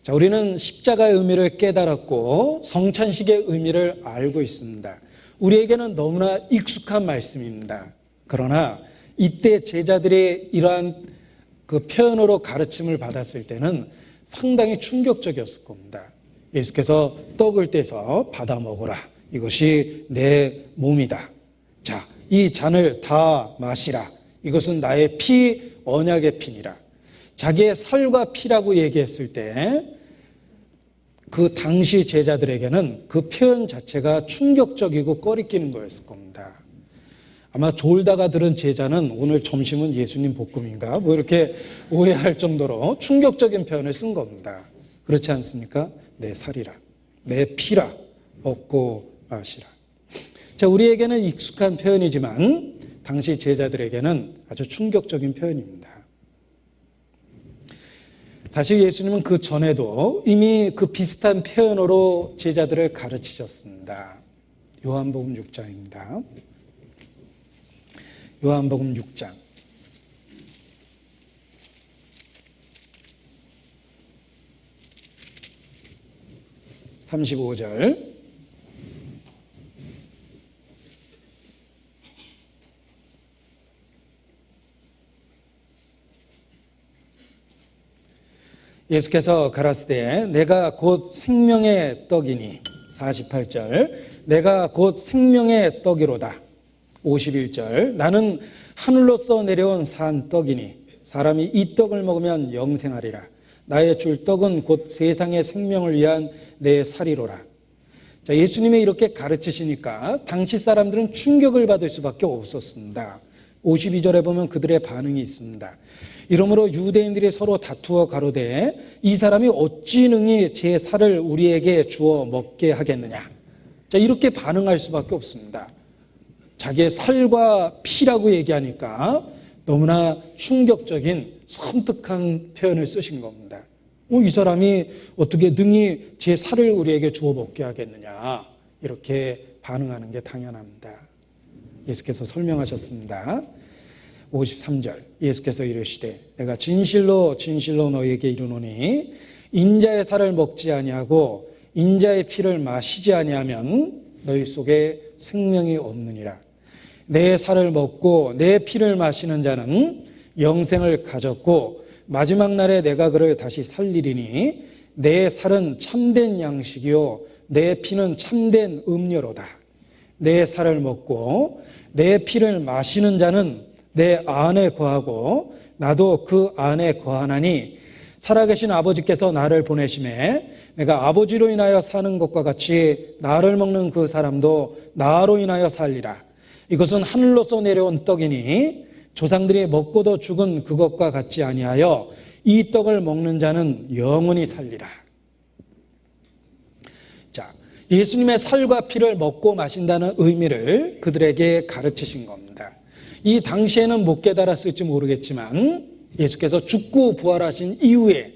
자, 우리는 십자가의 의미를 깨달았고 성찬식의 의미를 알고 있습니다. 우리에게는 너무나 익숙한 말씀입니다. 그러나 이때 제자들의 이러한 그 표현으로 가르침을 받았을 때는 상당히 충격적이었을 겁니다. 예수께서 떡을 떼서 받아 먹으라. 이것이 내 몸이다. 자, 이 잔을 다 마시라. 이것은 나의 피, 언약의 피니라. 자기의 살과 피라고 얘기했을 때 그 당시 제자들에게는 그 표현 자체가 충격적이고 꺼리끼는 거였을 겁니다. 아마 졸다가 들은 제자는 오늘 점심은 예수님 볶음인가? 뭐 이렇게 오해할 정도로 충격적인 표현을 쓴 겁니다. 그렇지 않습니까? 내 살이라, 내 피라, 먹고 마시라. 자, 우리에게는 익숙한 표현이지만 당시 제자들에게는 아주 충격적인 표현입니다. 사실 예수님은 그 전에도 이미 그 비슷한 표현으로 제자들을 가르치셨습니다. 요한복음 6장입니다. 요한복음 6장 35절 예수께서 가라사대 내가 곧 생명의 떡이니 48절 내가 곧 생명의 떡이로다 51절 나는 하늘로서 내려온 산 떡이니 사람이 이 떡을 먹으면 영생하리라 나의 줄 떡은 곧 세상의 생명을 위한 내 살이로라. 자, 예수님이 이렇게 가르치시니까 당시 사람들은 충격을 받을 수밖에 없었습니다. 52절에 보면 그들의 반응이 있습니다. 이러므로 유대인들이 서로 다투어 가로되 이 사람이 어찌 능히 제 살을 우리에게 주어 먹게 하겠느냐. 자, 이렇게 반응할 수밖에 없습니다. 자기의 살과 피라고 얘기하니까 너무나 충격적인 섬뜩한 표현을 쓰신 겁니다. 이 사람이 어떻게 능히 제 살을 우리에게 주어 먹게 하겠느냐. 이렇게 반응하는 게 당연합니다. 예수께서 설명하셨습니다. 53절 예수께서 이르시되 내가 진실로 진실로 너희에게 이르노니 인자의 살을 먹지 아니하고 인자의 피를 마시지 아니하면 너희 속에 생명이 없느니라. 내 살을 먹고 내 피를 마시는 자는 영생을 가졌고 마지막 날에 내가 그를 다시 살리리니 내 살은 참된 양식이요 내 피는 참된 음료로다. 내 살을 먹고 내 피를 마시는 자는 내 안에 거하고 나도 그 안에 거하나니 살아계신 아버지께서 나를 보내심에 내가 아버지로 인하여 사는 것과 같이 나를 먹는 그 사람도 나로 인하여 살리라. 이것은 하늘로서 내려온 떡이니 조상들이 먹고도 죽은 그것과 같지 아니하여 이 떡을 먹는 자는 영원히 살리라. 자, 예수님의 살과 피를 먹고 마신다는 의미를 그들에게 가르치신 겁니다. 이 당시에는 못 깨달았을지 모르겠지만 예수께서 죽고 부활하신 이후에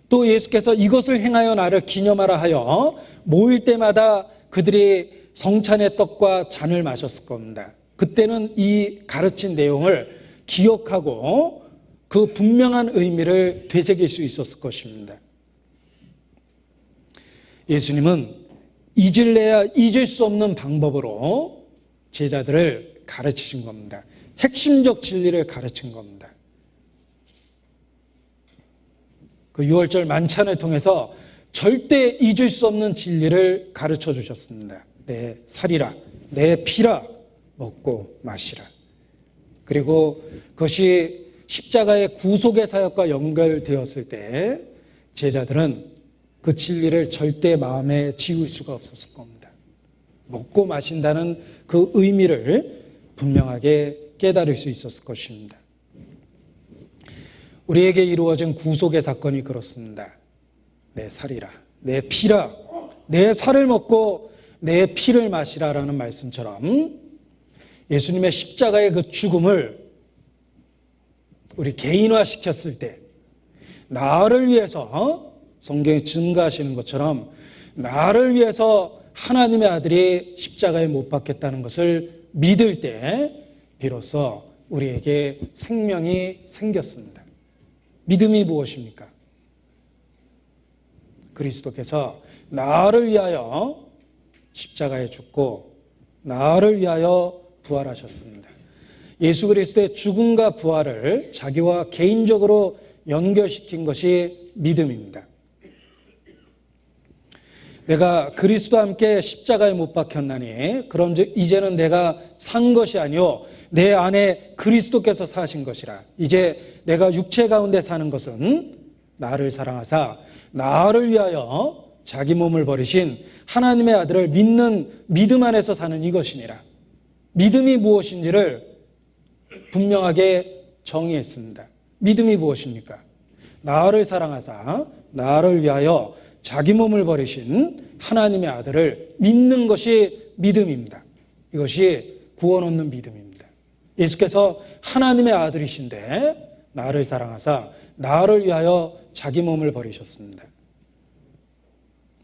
또 예수께서 이것을 행하여 나를 기념하라 하여 모일 때마다 그들이 성찬의 떡과 잔을 마셨을 겁니다. 그때는 이 가르친 내용을 기억하고 그 분명한 의미를 되새길 수 있었을 것입니다. 예수님은 잊을래야 잊을 수 없는 방법으로 제자들을 가르치신 겁니다. 핵심적 진리를 가르친 겁니다. 그 6월절 만찬을 통해서 절대 잊을 수 없는 진리를 가르쳐 주셨습니다. 내 살이라, 내 피라, 먹고 마시라. 그리고 그것이 십자가의 구속의 사역과 연결되었을 때 제자들은 그 진리를 절대 마음에 지울 수가 없었을 겁니다. 먹고 마신다는 그 의미를 분명하게 깨달을 수 있었을 것입니다. 우리에게 이루어진 구속의 사건이 그렇습니다. 내 살이라, 내 피라, 내 살을 먹고 내 피를 마시라라는 말씀처럼 예수님의 십자가의 그 죽음을 우리 개인화시켰을 때 나를 위해서 성경에 증거하시는 것처럼 나를 위해서 하나님의 아들이 십자가에 못 박혔다는 것을 믿을 때 비로소 우리에게 생명이 생겼습니다. 믿음이 무엇입니까? 그리스도께서 나를 위하여 십자가에 죽고 나를 위하여 부활하셨습니다. 예수 그리스도의 죽음과 부활을 자기와 개인적으로 연결시킨 것이 믿음입니다. 내가 그리스도와 함께 십자가에 못 박혔나니 그런즉 이제는 내가 산 것이 아니요 내 안에 그리스도께서 사신 것이라. 이제 내가 육체 가운데 사는 것은 나를 사랑하사 나를 위하여 자기 몸을 버리신 하나님의 아들을 믿는 믿음 안에서 사는 이것이니라. 믿음이 무엇인지를 분명하게 정의했습니다. 믿음이 무엇입니까? 나를 사랑하사 나를 위하여 자기 몸을 버리신 하나님의 아들을 믿는 것이 믿음입니다. 이것이 구원 얻는 믿음입니다. 예수께서 하나님의 아들이신데 나를 사랑하사 나를 위하여 자기 몸을 버리셨습니다.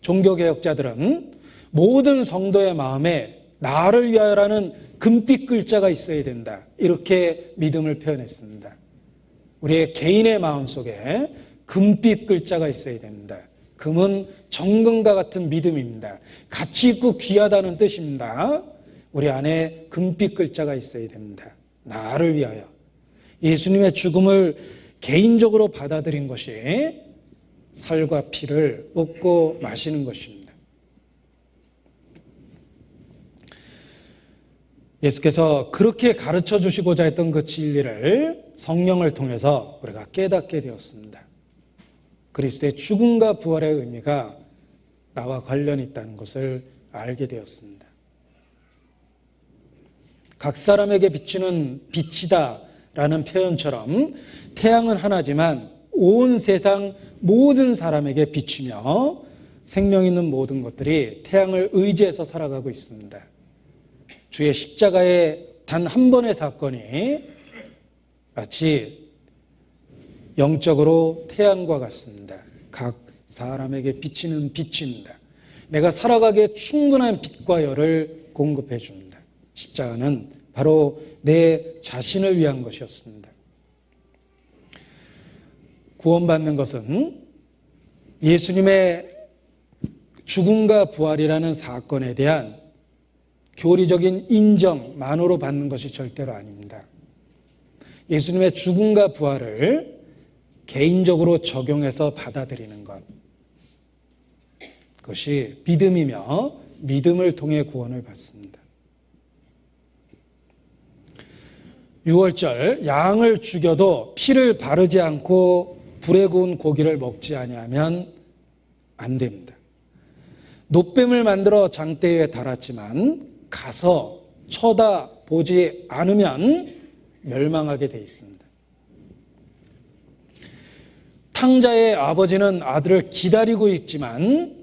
종교개혁자들은 모든 성도의 마음에 나를 위하여라는 금빛 글자가 있어야 된다, 이렇게 믿음을 표현했습니다. 우리의 개인의 마음속에 금빛 글자가 있어야 됩니다. 금은 정금과 같은 믿음입니다. 가치 있고 귀하다는 뜻입니다. 우리 안에 금빛 글자가 있어야 됩니다. 나를 위하여. 예수님의 죽음을 개인적으로 받아들인 것이 살과 피를 먹고 마시는 것입니다. 예수께서 그렇게 가르쳐 주시고자 했던 그 진리를 성령을 통해서 우리가 깨닫게 되었습니다. 그리스도의 죽음과 부활의 의미가 나와 관련이 있다는 것을 알게 되었습니다. 각 사람에게 비치는 빛이다 라는 표현처럼 태양은 하나지만 온 세상 모든 사람에게 비추며 생명 있는 모든 것들이 태양을 의지해서 살아가고 있습니다. 주의 십자가의 단 한 번의 사건이 마치 영적으로 태양과 같습니다. 각 사람에게 비치는 빛입니다. 내가 살아가기에 충분한 빛과 열을 공급해 줍니다. 십자가는 바로 내 자신을 위한 것이었습니다. 구원받는 것은 예수님의 죽음과 부활이라는 사건에 대한 교리적인 인정만으로 받는 것이 절대로 아닙니다. 예수님의 죽음과 부활을 개인적으로 적용해서 받아들이는 것, 그것이 믿음이며 믿음을 통해 구원을 받습니다. 유월절 양을 죽여도 피를 바르지 않고 불에 구운 고기를 먹지 아니하면 안 됩니다. 노뱀을 만들어 장대에 달았지만 가서 쳐다보지 않으면 멸망하게 돼 있습니다. 탕자의 아버지는 아들을 기다리고 있지만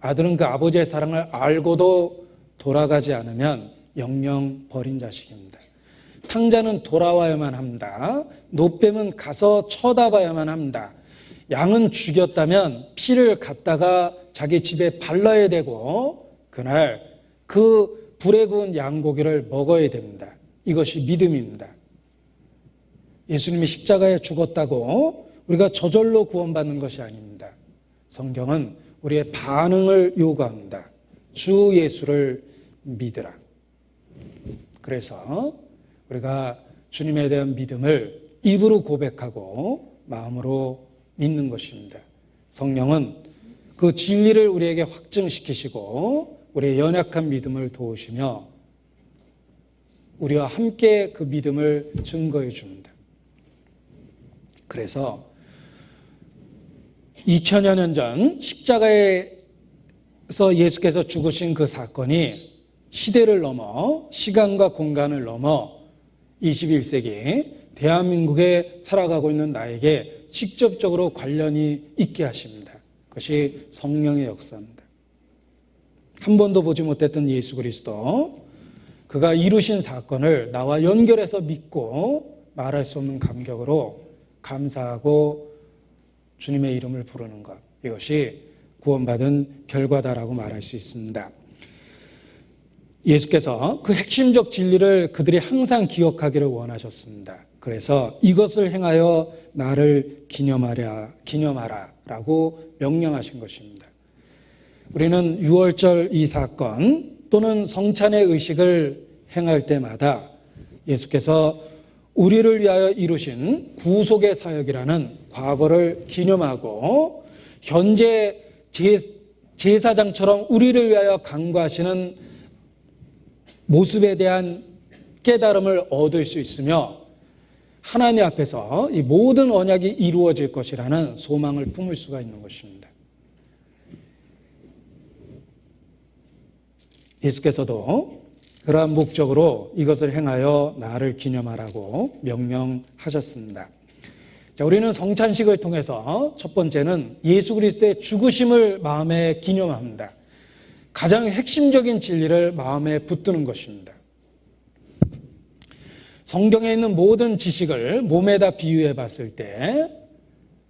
아들은 그 아버지의 사랑을 알고도 돌아가지 않으면 영영 버린 자식입니다. 탕자는 돌아와야만 합니다. 노뱀은 가서 쳐다봐야만 합니다. 양은 죽였다면 피를 갖다가 자기 집에 발라야 되고 그날 그 불에 구운 양고기를 먹어야 됩니다. 이것이 믿음입니다. 예수님이 십자가에 죽었다고 우리가 저절로 구원받는 것이 아닙니다. 성경은 우리의 반응을 요구합니다. 주 예수를 믿으라. 그래서 우리가 주님에 대한 믿음을 입으로 고백하고 마음으로 믿는 것입니다. 성령은 그 진리를 우리에게 확증시키시고 우리의 연약한 믿음을 도우시며 우리와 함께 그 믿음을 증거해 줍니다. 그래서 2000여 년 전 십자가에서 예수께서 죽으신 그 사건이 시대를 넘어 시간과 공간을 넘어 21세기 대한민국에 살아가고 있는 나에게 직접적으로 관련이 있게 하십니다. 그것이 성령의 역사입니다. 한 번도 보지 못했던 예수 그리스도, 그가 이루신 사건을 나와 연결해서 믿고 말할 수 없는 감격으로 감사하고 주님의 이름을 부르는 것, 이것이 구원받은 결과다라고 말할 수 있습니다. 예수께서 그 핵심적 진리를 그들이 항상 기억하기를 원하셨습니다. 그래서 이것을 행하여 나를 기념하라 라고 명령하신 것입니다. 우리는 유월절 이 사건 또는 성찬의 의식을 행할 때마다 예수께서 우리를 위하여 이루신 구속의 사역이라는 과거를 기념하고 현재 제사장처럼 우리를 위하여 간구하시는 모습에 대한 깨달음을 얻을 수 있으며 하나님 앞에서 이 모든 언약이 이루어질 것이라는 소망을 품을 수가 있는 것입니다. 예수께서도 그러한 목적으로 이것을 행하여 나를 기념하라고 명령하셨습니다. 자, 우리는 성찬식을 통해서 첫 번째는 예수 그리스도의 죽으심을 마음에 기념합니다. 가장 핵심적인 진리를 마음에 붙드는 것입니다. 성경에 있는 모든 지식을 몸에다 비유해 봤을 때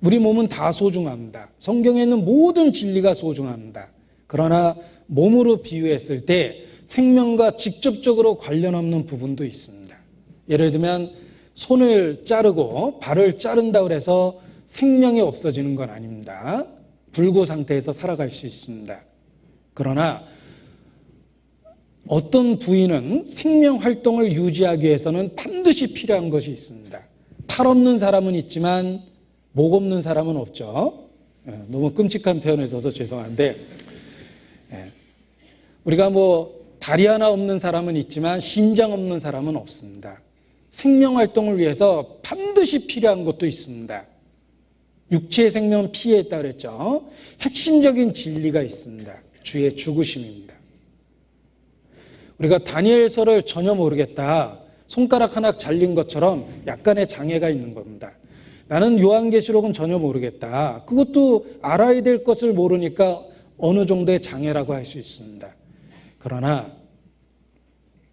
우리 몸은 다 소중합니다. 성경에 있는 모든 진리가 소중합니다. 그러나 몸으로 비유했을 때 생명과 직접적으로 관련 없는 부분도 있습니다. 예를 들면 손을 자르고 발을 자른다고 해서 생명이 없어지는 건 아닙니다. 불구 상태에서 살아갈 수 있습니다. 그러나 어떤 부위는 생명 활동을 유지하기 위해서는 반드시 필요한 것이 있습니다. 팔 없는 사람은 있지만 목 없는 사람은 없죠. 너무 끔찍한 표현을 써서 죄송한데 우리가 다리 하나 없는 사람은 있지만 심장 없는 사람은 없습니다. 생명 활동을 위해서 반드시 필요한 것도 있습니다. 육체의 생명은 피에 있다고 그랬죠. 핵심적인 진리가 있습니다. 주의 죽으심입니다. 우리가 다니엘서를 전혀 모르겠다. 손가락 하나 잘린 것처럼 약간의 장애가 있는 겁니다. 나는 요한계시록은 전혀 모르겠다. 그것도 알아야 될 것을 모르니까 어느 정도의 장애라고 할 수 있습니다. 그러나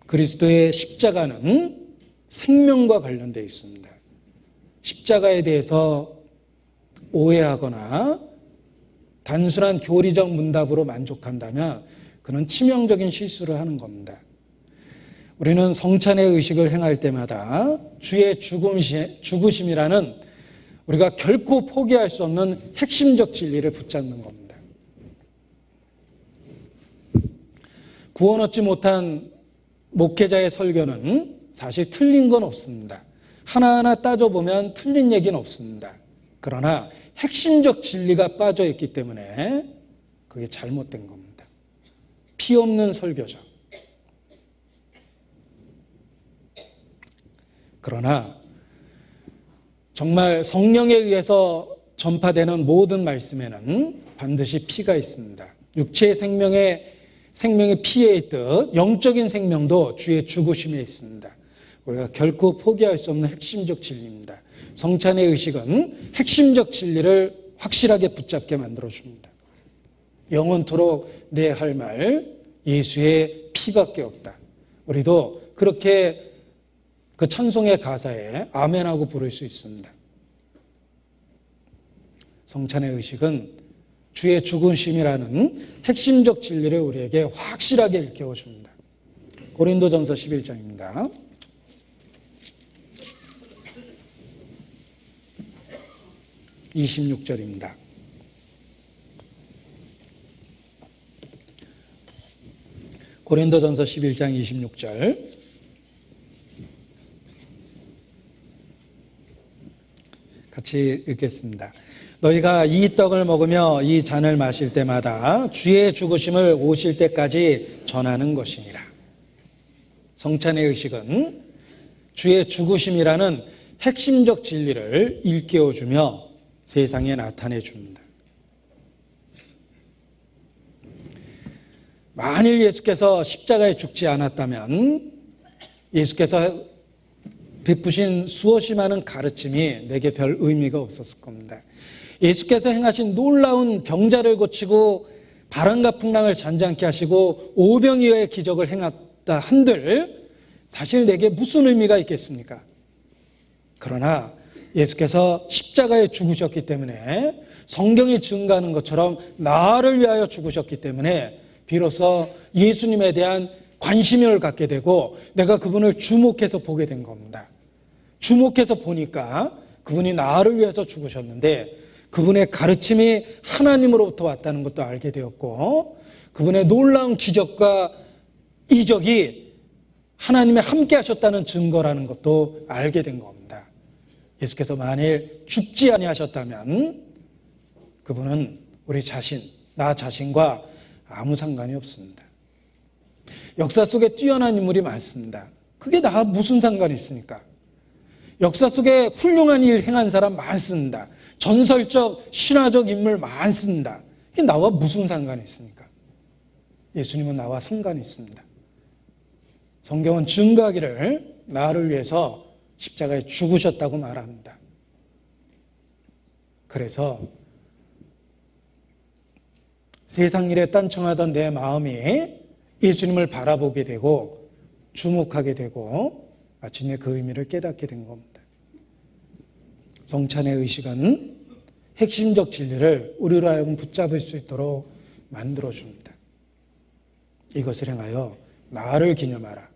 그리스도의 십자가는 생명과 관련되어 있습니다. 십자가에 대해서 오해하거나 단순한 교리적 문답으로 만족한다면 그는 치명적인 실수를 하는 겁니다. 우리는 성찬의 의식을 행할 때마다 주의 죽으심이라는 우리가 결코 포기할 수 없는 핵심적 진리를 붙잡는 겁니다. 구원 얻지 못한 목회자의 설교는 사실 틀린 건 없습니다. 하나하나 따져보면 틀린 얘기는 없습니다. 그러나 핵심적 진리가 빠져있기 때문에 그게 잘못된 겁니다. 피 없는 설교죠. 그러나 정말 성령에 의해서 전파되는 모든 말씀에는 반드시 피가 있습니다. 육체의 생명의 피에 있듯 영적인 생명도 주의 죽으심에 있습니다. 우리가 결코 포기할 수 없는 핵심적 진리입니다. 성찬의 의식은 핵심적 진리를 확실하게 붙잡게 만들어줍니다. 영원토록 내 할 말 예수의 피밖에 없다. 우리도 그렇게 그 찬송의 가사에 아멘하고 부를 수 있습니다. 성찬의 의식은 주의 죽으심이라는 핵심적 진리를 우리에게 확실하게 일깨워줍니다. 고린도전서 11장입니다. 26절입니다. 고린도전서 11장 26절. 같이 읽겠습니다. 너희가 이 떡을 먹으며 이 잔을 마실 때마다 주의 죽으심을 오실 때까지 전하는 것이니라. 성찬의 의식은 주의 죽으심이라는 핵심적 진리를 일깨워주며 세상에 나타내 줍니다. 만일 예수께서 십자가에 죽지 않았다면 예수께서 베푸신 수없이 많은 가르침이 내게 별 의미가 없었을 겁니다. 예수께서 행하신 놀라운 병자를 고치고 바람과 풍랑을 잔잔케 하시고 오병이어의 기적을 행했다 한들 사실 내게 무슨 의미가 있겠습니까? 그러나 예수께서 십자가에 죽으셨기 때문에 성경이 증가하는 것처럼 나를 위하여 죽으셨기 때문에 비로소 예수님에 대한 관심을 갖게 되고 내가 그분을 주목해서 보게 된 겁니다. 주목해서 보니까 그분이 나를 위해서 죽으셨는데 그분의 가르침이 하나님으로부터 왔다는 것도 알게 되었고 그분의 놀라운 기적과 이적이 하나님의 함께 하셨다는 증거라는 것도 알게 된 겁니다. 예수께서 만일 죽지 아니하셨다면 그분은 우리 자신, 나 자신과 아무 상관이 없습니다. 역사 속에 뛰어난 인물이 많습니다. 그게 나와 무슨 상관이 있습니까? 역사 속에 훌륭한 일 행한 사람 많습니다. 전설적, 신화적 인물 많습니다. 그게 나와 무슨 상관이 있습니까? 예수님은 나와 상관이 있습니다. 성경은 증거하기를 나를 위해서 십자가에 죽으셨다고 말합니다. 그래서 세상 일에 딴청하던 내 마음이 예수님을 바라보게 되고 주목하게 되고 마침내 그 의미를 깨닫게 된 겁니다. 성찬의 의식은 핵심적 진리를 우리로 하여금 붙잡을 수 있도록 만들어줍니다. 이것을 행하여 나를 기념하라.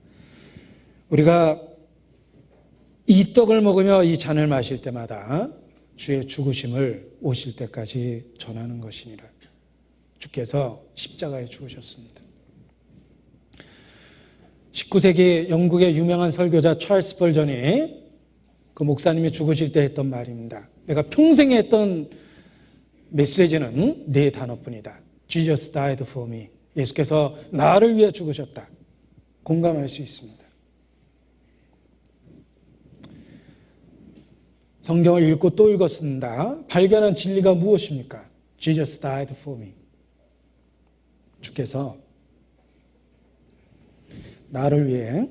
우리가 이 떡을 먹으며 이 잔을 마실 때마다 주의 죽으심을 오실 때까지 전하는 것이니라. 주께서 십자가에 죽으셨습니다. 19세기 영국의 유명한 설교자 찰스 스펄전이 그 목사님이 죽으실 때 했던 말입니다. 내가 평생에 했던 메시지는 네 단어뿐이다. Jesus died for me. 예수께서 나를 위해 죽으셨다. 공감할 수 있습니다. 성경을 읽고 또 읽었습니다. 발견한 진리가 무엇입니까? Jesus died for me. 주께서 나를 위해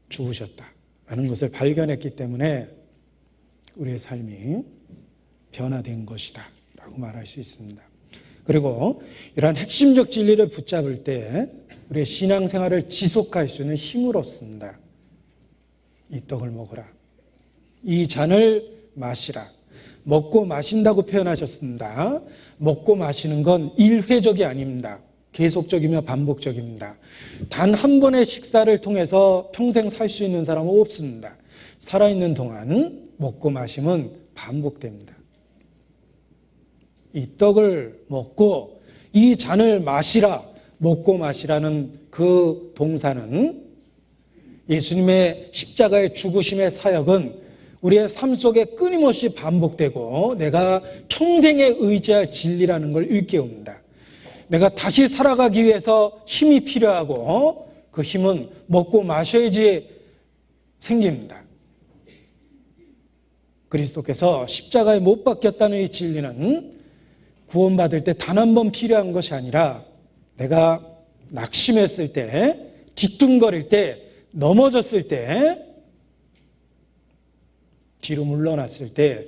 죽으셨다라는 것을 발견했기 때문에 우리의 삶이 변화된 것이다 라고 말할 수 있습니다. 그리고 이러한 핵심적 진리를 붙잡을 때 우리의 신앙생활을 지속할 수 있는 힘을 얻습니다. 이 떡을 먹으라. 이 잔을 마시라. 먹고 마신다고 표현하셨습니다. 먹고 마시는 건 일회적이 아닙니다. 계속적이며 반복적입니다. 단 한 번의 식사를 통해서 평생 살 수 있는 사람은 없습니다. 살아있는 동안 먹고 마심은 반복됩니다. 이 떡을 먹고 이 잔을 마시라, 먹고 마시라는 그 동사는 예수님의 십자가의 죽으심의 사역은 우리의 삶 속에 끊임없이 반복되고 내가 평생에 의지할 진리라는 걸 일깨웁니다. 내가 다시 살아가기 위해서 힘이 필요하고 그 힘은 먹고 마셔야지 생깁니다. 그리스도께서 십자가에 못 박혔다는 이 진리는 구원받을 때 단 한 번 필요한 것이 아니라 내가 낙심했을 때, 뒤뚱거릴 때, 넘어졌을 때, 뒤로 물러났을 때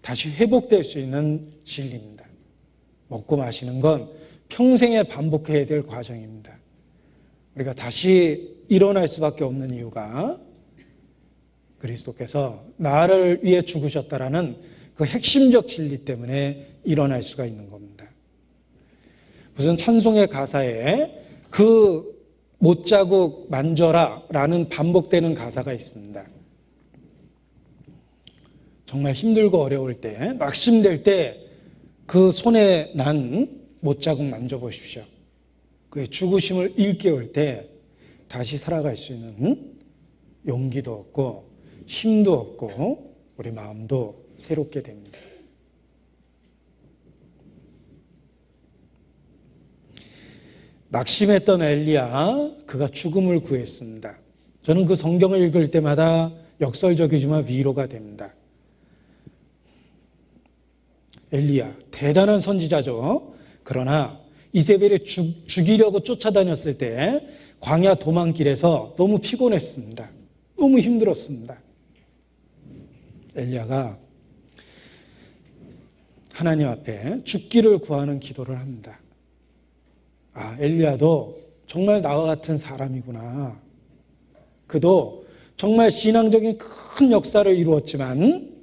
다시 회복될 수 있는 진리입니다. 먹고 마시는 건 평생에 반복해야 될 과정입니다. 우리가 다시 일어날 수밖에 없는 이유가 그리스도께서 나를 위해 죽으셨다라는 그 핵심적 진리 때문에 일어날 수가 있는 겁니다. 무슨 찬송의 가사에 그 못자국 만져라 라는 반복되는 가사가 있습니다. 정말 힘들고 어려울 때, 낙심될 때 그 손에 난 못자국 만져보십시오. 그의 죽으심을 일깨울 때 다시 살아갈 수 있는 용기도 얻고 힘도 얻고 우리 마음도 새롭게 됩니다. 낙심했던 엘리야, 그가 죽음을 구했습니다. 저는 그 성경을 읽을 때마다 역설적이지만 위로가 됩니다. 엘리야, 대단한 선지자죠. 그러나 이세벨이 죽이려고 쫓아다녔을 때 광야 도망길에서 너무 피곤했습니다. 너무 힘들었습니다. 엘리야가 하나님 앞에 죽기를 구하는 기도를 합니다. 아, 엘리야도 정말 나와 같은 사람이구나. 그도 정말 신앙적인 큰 역사를 이루었지만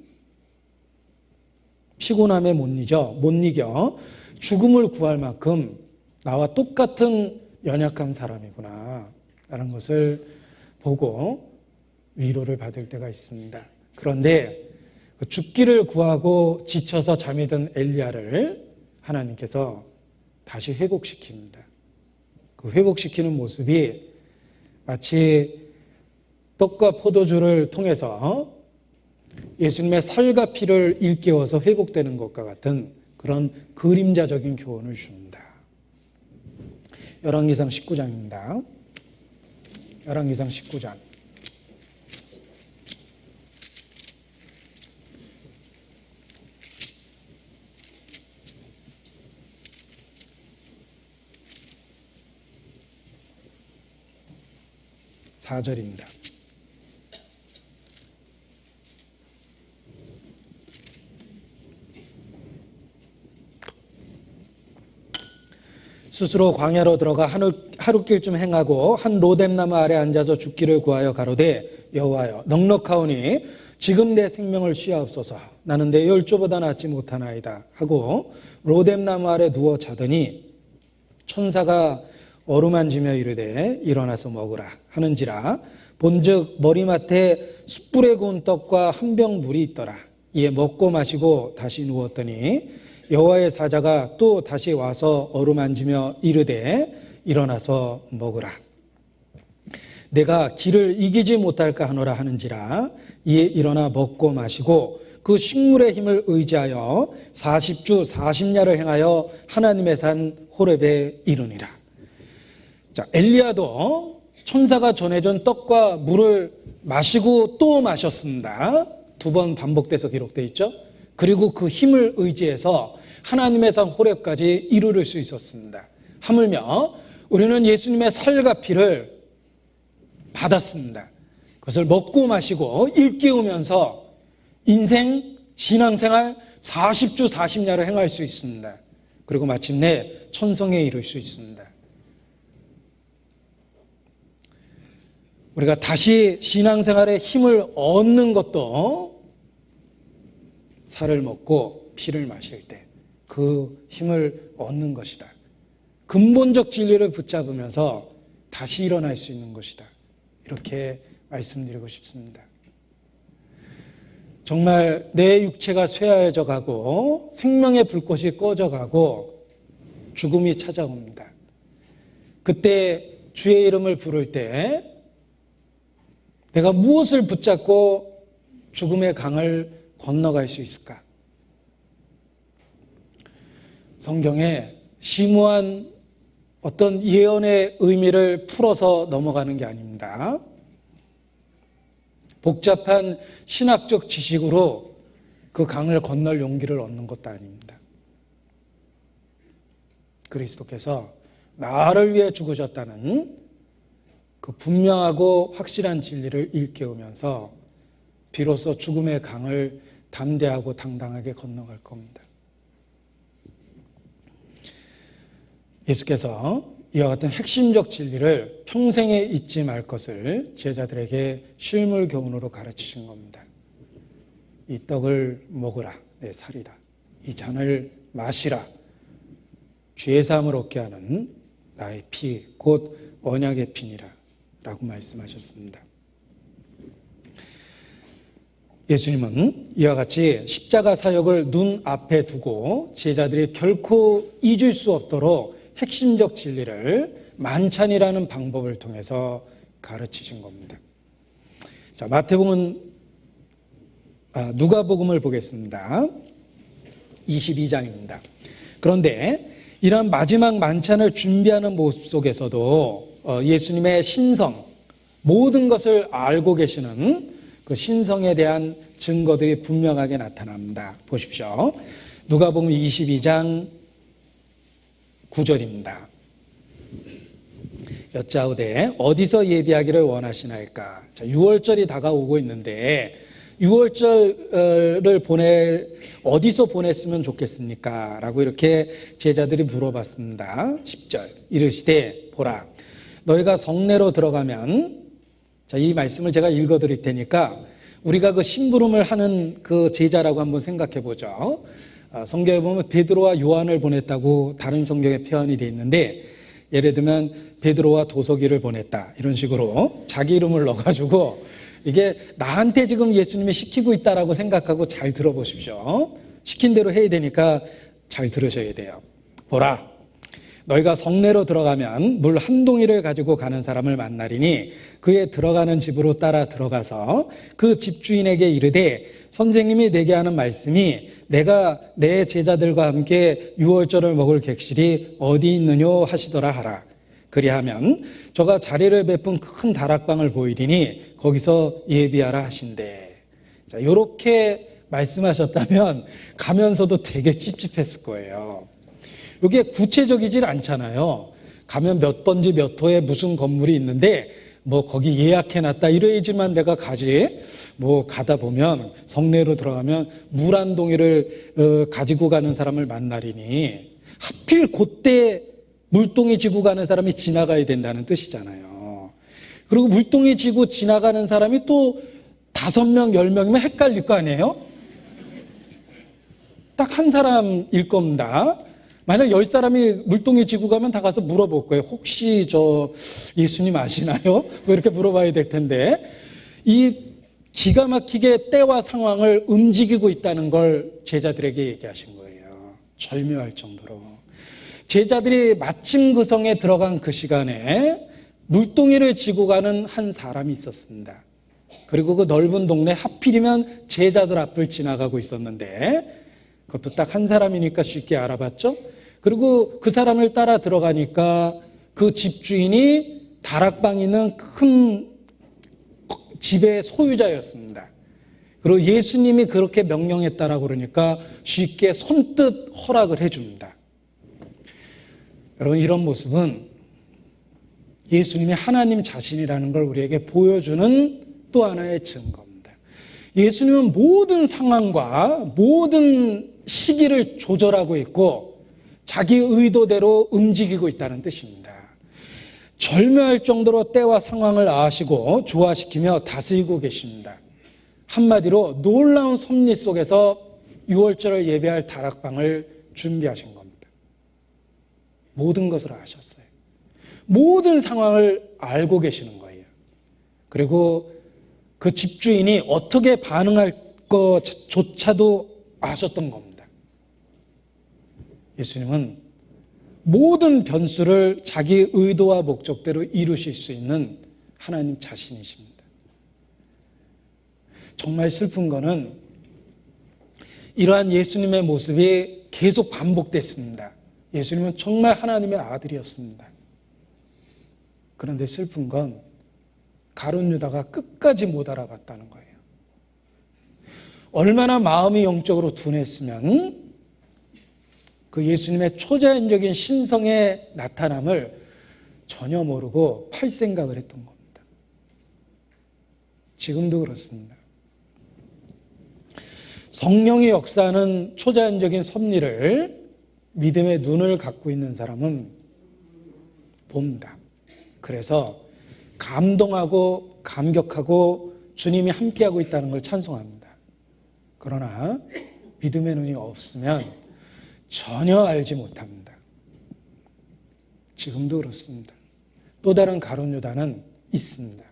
피곤함에 못 이겨 죽음을 구할 만큼 나와 똑같은 연약한 사람이구나 라는 것을 보고 위로를 받을 때가 있습니다. 그런데 죽기를 구하고 지쳐서 잠이 든 엘리야를 하나님께서 다시 회복시킵니다. 그 회복시키는 모습이 마치 떡과 포도주를 통해서 예수님의 살과 피를 일깨워서 회복되는 것과 같은 그런 그림자적인 교훈을 줍니다. 열왕기상 19장입니다. 열왕기상 19장. (4절입니다) 스스로 광야로 들어가 하룻길쯤 행하고 한 로뎀나무 아래 앉아서 죽기를 구하여 가로되 여호와여 넉넉하오니 지금 내 생명을 취하옵소서. 나는 내 열조보다 낫지 못하나이다 하고 로뎀나무 아래 누워 자더니 천사가 어루만지며 이르되 일어나서 먹으라 하는지라. 본즉 머리맡에 숯불에 구운 떡과 한 병 물이 있더라. 이에 먹고 마시고 다시 누웠더니 여호와의 사자가 또 다시 와서 어루만지며 이르되 일어나서 먹으라. 내가 기를 이기지 못할까 하노라 하는지라. 이에 일어나 먹고 마시고 그 식물의 힘을 의지하여 40주 40야를 행하여 하나님의 산 호렙에 이르니라. 자, 엘리야도 천사가 전해준 떡과 물을 마시고 또 마셨습니다. 2번 반복돼서 기록되어 있죠. 그리고 그 힘을 의지해서 하나님의 산 호렙까지 이루를 수 있었습니다. 하물며 우리는 예수님의 살과 피를 받았습니다. 그것을 먹고 마시고 일깨우면서 인생, 신앙생활 40주 40야를 행할 수 있습니다. 그리고 마침내 천성에 이를 수 있습니다. 우리가 다시 신앙생활에 힘을 얻는 것도 살을 먹고 피를 마실 때 그 힘을 얻는 것이다. 근본적 진리를 붙잡으면서 다시 일어날 수 있는 것이다. 이렇게 말씀드리고 싶습니다. 정말 내 육체가 쇠하여져 가고 생명의 불꽃이 꺼져 가고 죽음이 찾아옵니다. 그때 주의 이름을 부를 때 내가 무엇을 붙잡고 죽음의 강을 건너갈 수 있을까? 성경에 심오한 어떤 예언의 의미를 풀어서 넘어가는 게 아닙니다. 복잡한 신학적 지식으로 그 강을 건널 용기를 얻는 것도 아닙니다. 그리스도께서 나를 위해 죽으셨다는 그 분명하고 확실한 진리를 일깨우면서 비로소 죽음의 강을 담대하고 당당하게 건너갈 겁니다. 예수께서 이와 같은 핵심적 진리를 평생에 잊지 말 것을 제자들에게 실물 교훈으로 가르치신 겁니다. 이 떡을 먹으라, 내 살이다. 이 잔을 마시라, 죄사함을 얻게 하는 나의 피, 곧 언약의 피니라 라고 말씀하셨습니다. 예수님은 이와 같이 십자가 사역을 눈앞에 두고 제자들이 결코 잊을 수 없도록 핵심적 진리를 만찬이라는 방법을 통해서 가르치신 겁니다. 자, 누가복음을 보겠습니다. 22장입니다. 그런데 이런 마지막 만찬을 준비하는 모습 속에서도 예수님의 신성, 모든 것을 알고 계시는 그 신성에 대한 증거들이 분명하게 나타납니다. 보십시오. 누가복음 22장 9절입니다. 여짜오되 어디서 예비하기를 원하시나이까? 자, 6월절이 다가오고 있는데 6월절을 어디서 보냈으면 좋겠습니까? 라고 이렇게 제자들이 물어봤습니다. 10절 이르시되 보라 너희가 성내로 들어가면, 자, 이 말씀을 제가 읽어드릴 테니까 우리가 그 심부름을 하는 그 제자라고 한번 생각해 보죠. 성경에 보면 베드로와 요한을 보냈다고 다른 성경에 표현이 되어 있는데, 예를 들면 베드로와 도서기를 보냈다 이런 식으로 자기 이름을 넣어가지고 이게 나한테 지금 예수님이 시키고 있다라고 생각하고 잘 들어보십시오. 시킨 대로 해야 되니까 잘 들으셔야 돼요. 보라 너희가 성내로 들어가면 물 한 동이를 가지고 가는 사람을 만나리니 그의 들어가는 집으로 따라 들어가서 그 집주인에게 이르되 선생님이 내게 하는 말씀이 내가 내 제자들과 함께 유월절을 먹을 객실이 어디 있느뇨 하시더라 하라. 그리하면 저가 자리를 베푼 큰 다락방을 보이리니 거기서 예비하라 하신대. 자, 요렇게 말씀하셨다면 가면서도 되게 찝찝했을 거예요. 이게 구체적이질 않잖아요. 가면 몇 번지 몇 호에 무슨 건물이 있는데 뭐 거기 예약해놨다 이래야지만 내가 가지. 뭐 가다 보면 성내로 들어가면 물 한 동이를 가지고 가는 사람을 만나리니 하필 그때 물동이 지고 가는 사람이 지나가야 된다는 뜻이잖아요. 그리고 물동이 지고 지나가는 사람이 또 5명, 10명이면 헷갈릴 거 아니에요? 딱 한 사람일 겁니다. 만약 10사람이 물동이 지고 가면 다 가서 물어볼 거예요. 혹시 저 예수님 아시나요? 뭐 이렇게 물어봐야 될 텐데, 이 기가 막히게 때와 상황을 움직이고 있다는 걸 제자들에게 얘기하신 거예요. 절묘할 정도로. 제자들이 마침 그 성에 들어간 그 시간에 물동이를 지고 가는 한 사람이 있었습니다. 그리고 그 넓은 동네 하필이면 제자들 앞을 지나가고 있었는데 그것도 딱 한 사람이니까 쉽게 알아봤죠. 그리고 그 사람을 따라 들어가니까 그 집주인이 다락방 있는 큰 집의 소유자였습니다. 그리고 예수님이 그렇게 명령했다라고 그러니까 쉽게 손뜻 허락을 해줍니다. 여러분, 이런 모습은 예수님이 하나님 자신이라는 걸 우리에게 보여주는 또 하나의 증거입니다. 예수님은 모든 상황과 모든 시기를 조절하고 있고 자기 의도대로 움직이고 있다는 뜻입니다. 절묘할 정도로 때와 상황을 아시고 조화시키며 다스리고 계십니다. 한마디로 놀라운 섭리 속에서 유월절을 예배할 다락방을 준비하신 겁니다. 모든 것을 아셨어요. 모든 상황을 알고 계시는 거예요. 그리고 그 집주인이 어떻게 반응할 것조차도 아셨던 겁니다. 예수님은 모든 변수를 자기 의도와 목적대로 이루실 수 있는 하나님 자신이십니다. 정말 슬픈 거는 이러한 예수님의 모습이 계속 반복됐습니다. 예수님은 정말 하나님의 아들이었습니다. 그런데 슬픈 건 가룟 유다가 끝까지 못 알아봤다는 거예요. 얼마나 마음이 영적으로 둔했으면 그 예수님의 초자연적인 신성의 나타남을 전혀 모르고 팔 생각을 했던 겁니다. 지금도 그렇습니다. 성령의 역사하는 초자연적인 섭리를 믿음의 눈을 갖고 있는 사람은 봅니다. 그래서 감동하고 감격하고 주님이 함께하고 있다는 걸 찬송합니다. 그러나 믿음의 눈이 없으면 전혀 알지 못합니다. 지금도 그렇습니다. 또 다른 가룟 유다는 있습니다.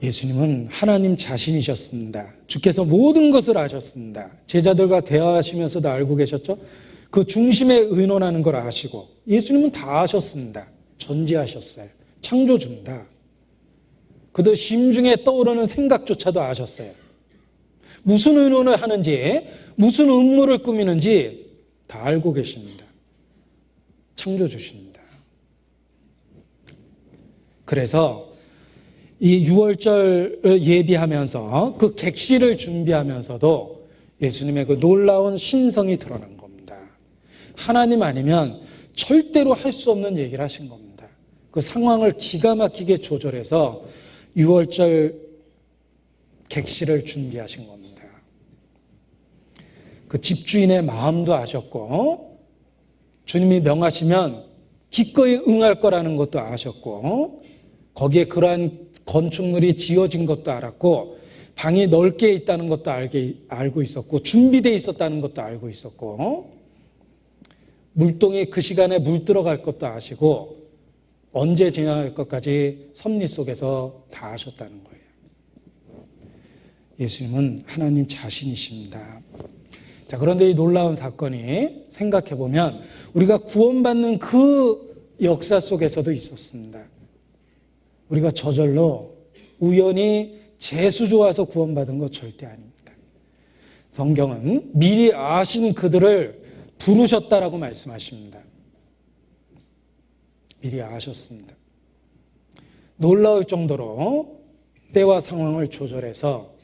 예수님은 하나님 자신이셨습니다. 주께서 모든 것을 아셨습니다. 제자들과 대화하시면서도 알고 계셨죠? 그 중심에 의논하는 걸 아시고 예수님은 다 아셨습니다. 전지하셨어요. 창조주입니다. 그들 심중에 떠오르는 생각조차도 아셨어요. 무슨 의논을 하는지, 무슨 음모를 꾸미는지 다 알고 계십니다. 창조주십니다. 그래서 이 유월절을 예비하면서 그 객실을 준비하면서도 예수님의 그 놀라운 신성이 드러난 겁니다. 하나님 아니면 절대로 할 수 없는 얘기를 하신 겁니다. 그 상황을 기가 막히게 조절해서 유월절 객실을 준비하신 겁니다. 그 집주인의 마음도 아셨고 주님이 명하시면 기꺼이 응할 거라는 것도 아셨고 거기에 그러한 건축물이 지어진 것도 알았고 방이 넓게 있다는 것도 알고 있었고 준비되어 있었다는 것도 알고 있었고 물동이 그 시간에 물 들어갈 것도 아시고 언제 지나갈 것까지 섭리 속에서 다 아셨다는 거예요. 예수님은 하나님 자신이십니다. 자, 그런데 이 놀라운 사건이 생각해 보면 우리가 구원받는 그 역사 속에서도 있었습니다. 우리가 저절로 우연히 재수 좋아서 구원받은 것 절대 아닙니다. 성경은 미리 아신 그들을 부르셨다라고 말씀하십니다. 미리 아셨습니다. 놀라울 정도로 때와 상황을 조절해서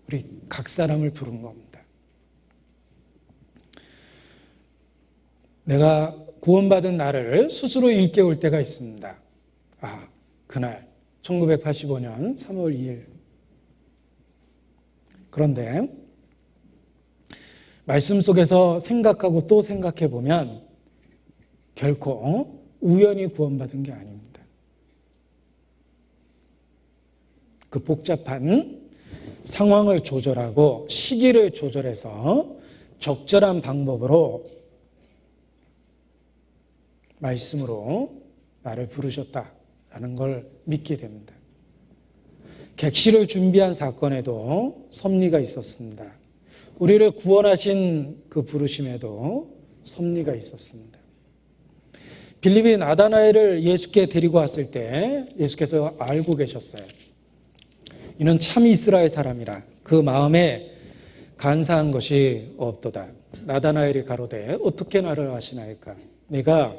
우리 각 사람을 부른 겁니다. 내가 구원받은 날을 스스로 일깨울 때가 있습니다. 아, 그날 1985년 3월 2일. 그런데 말씀 속에서 생각하고 또 생각해 보면 결코 우연히 구원받은 게 아닙니다. 그 복잡한 상황을 조절하고 시기를 조절해서 적절한 방법으로 말씀으로 나를 부르셨다라는 걸 믿게 됩니다. 객실을 준비한 사건에도 섭리가 있었습니다. 우리를 구원하신 그 부르심에도 섭리가 있었습니다. 빌립이 나다나엘을 예수께 데리고 왔을 때 예수께서 알고 계셨어요. 이는 참 이스라엘 사람이라 그 마음에 간사한 것이 없도다. 나다나엘이 가로되 어떻게 나를 아시나이까? 내가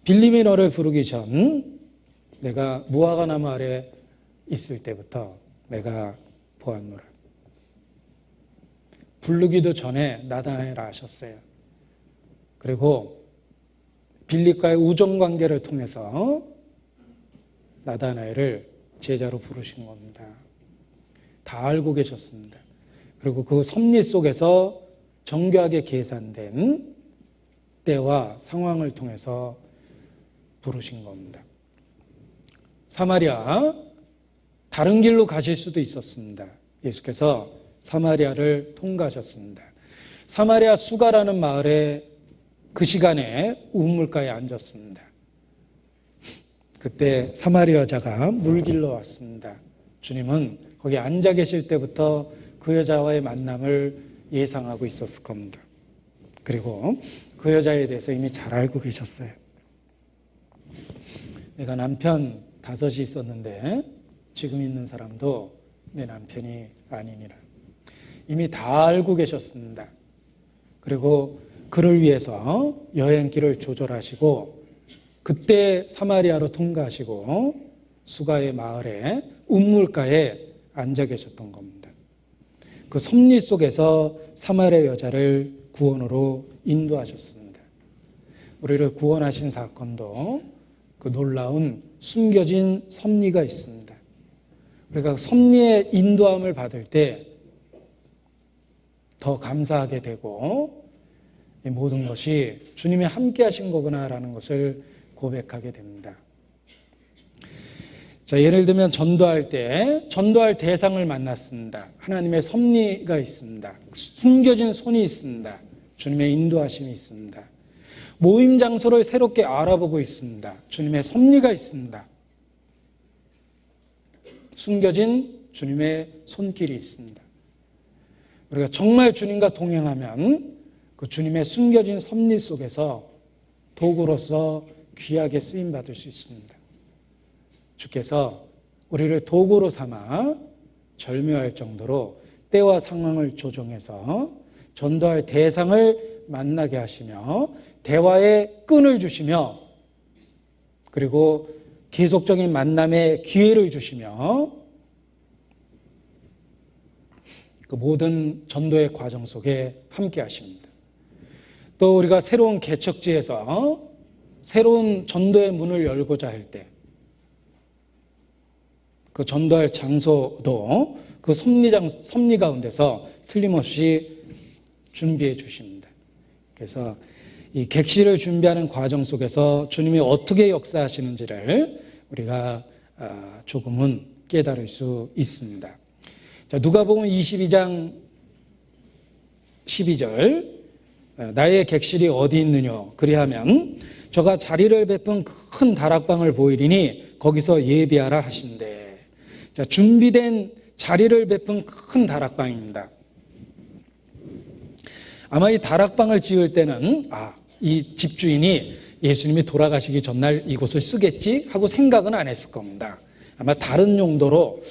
빌립이 너를 부르기 전 내가 무화과 나무 아래 있을 때부터 내가 보았노라. 부르기도 전에 나다나엘 아셨어요. 그리고 빌립과의 우정관계를 통해서 나다나엘을 제자로 부르신 겁니다. 다 알고 계셨습니다. 그리고 그 섭리 속에서 정교하게 계산된 때와 상황을 통해서 부르신 겁니다. 사마리아, 다른 길로 가실 수도 있었습니다. 예수께서 사마리아를 통과하셨습니다. 사마리아 수가라는 마을에 그 시간에 우물가에 앉았습니다. 그때 사마리아 여자가 물 길러 왔습니다. 주님은 거기 앉아 계실 때부터 그 여자와의 만남을 예상하고 있었을 겁니다. 그리고 그 여자에 대해서 이미 잘 알고 계셨어요. 내가 남편 5이 있었는데 지금 있는 사람도 내 남편이 아니니라. 이미 다 알고 계셨습니다. 그리고 그를 위해서 여행길을 조절하시고 그때 사마리아로 통과하시고 수가의 마을에 우물가에 앉아 계셨던 겁니다. 그 섭리 속에서 사마리아 여자를 구원으로 인도하셨습니다. 우리를 구원하신 사건도 그 놀라운 숨겨진 섭리가 있습니다. 우리가 섭리의 인도함을 받을 때 더 감사하게 되고 이 모든 것이 주님이 함께 하신 거구나라는 것을 고백하게 됩니다. 자, 예를 들면 전도할 때 전도할 대상을 만났습니다. 하나님의 섭리가 있습니다. 숨겨진 손이 있습니다. 주님의 인도하심이 있습니다. 모임 장소를 새롭게 알아보고 있습니다. 주님의 섭리가 있습니다. 숨겨진 주님의 손길이 있습니다. 우리가 정말 주님과 동행하면 그 주님의 숨겨진 섭리 속에서 도구로서 귀하게 쓰임받을 수 있습니다. 주께서 우리를 도구로 삼아 절묘할 정도로 때와 상황을 조정해서 전도할 대상을 만나게 하시며 대화의 끈을 주시며 그리고 계속적인 만남의 기회를 주시며 그 모든 전도의 과정 속에 함께 하십니다. 또 우리가 새로운 개척지에서 새로운 전도의 문을 열고자 할 때 그 전도할 장소도 그 섭리 가운데서 틀림없이 준비해 주십니다. 그래서 이 객실을 준비하는 과정 속에서 주님이 어떻게 역사하시는지를 우리가 조금은 깨달을 수 있습니다. 자, 누가복음 22장 12절 나의 객실이 어디 있느냐 그리하면 저가 자리를 베푼 큰 다락방을 보이리니 거기서 예비하라 하신대. 자, 준비된 자리를 베푼 큰 다락방입니다. 아마 이 다락방을 지을 때는 이 집주인이 예수님이 돌아가시기 전날 이곳을 쓰겠지 하고 생각은 안 했을 겁니다. 아마 다른 용도로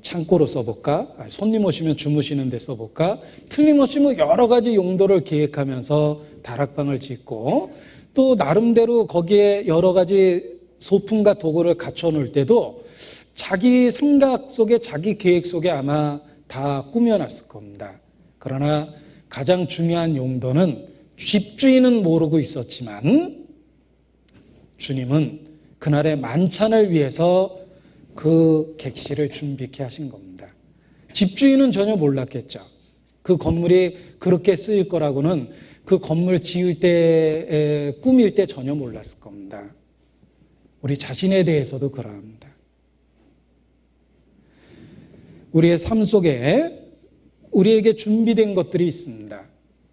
창고로 써볼까? 손님 오시면 주무시는 데 써볼까? 틀림없이 여러 가지 용도를 계획하면서 다락방을 짓고 또 나름대로 거기에 여러 가지 소품과 도구를 갖춰 놓을 때도 자기 생각 속에 자기 계획 속에 아마 다 꾸며놨을 겁니다. 그러나 가장 중요한 용도는 집주인은 모르고 있었지만 주님은 그날의 만찬을 위해서 그 객실을 준비케 하신 겁니다. 집주인은 전혀 몰랐겠죠. 그 건물이 그렇게 쓰일 거라고는 그 건물 지을 때, 꾸밀 때 전혀 몰랐을 겁니다. 우리 자신에 대해서도 그러합니다. 우리의 삶 속에 우리에게 준비된 것들이 있습니다.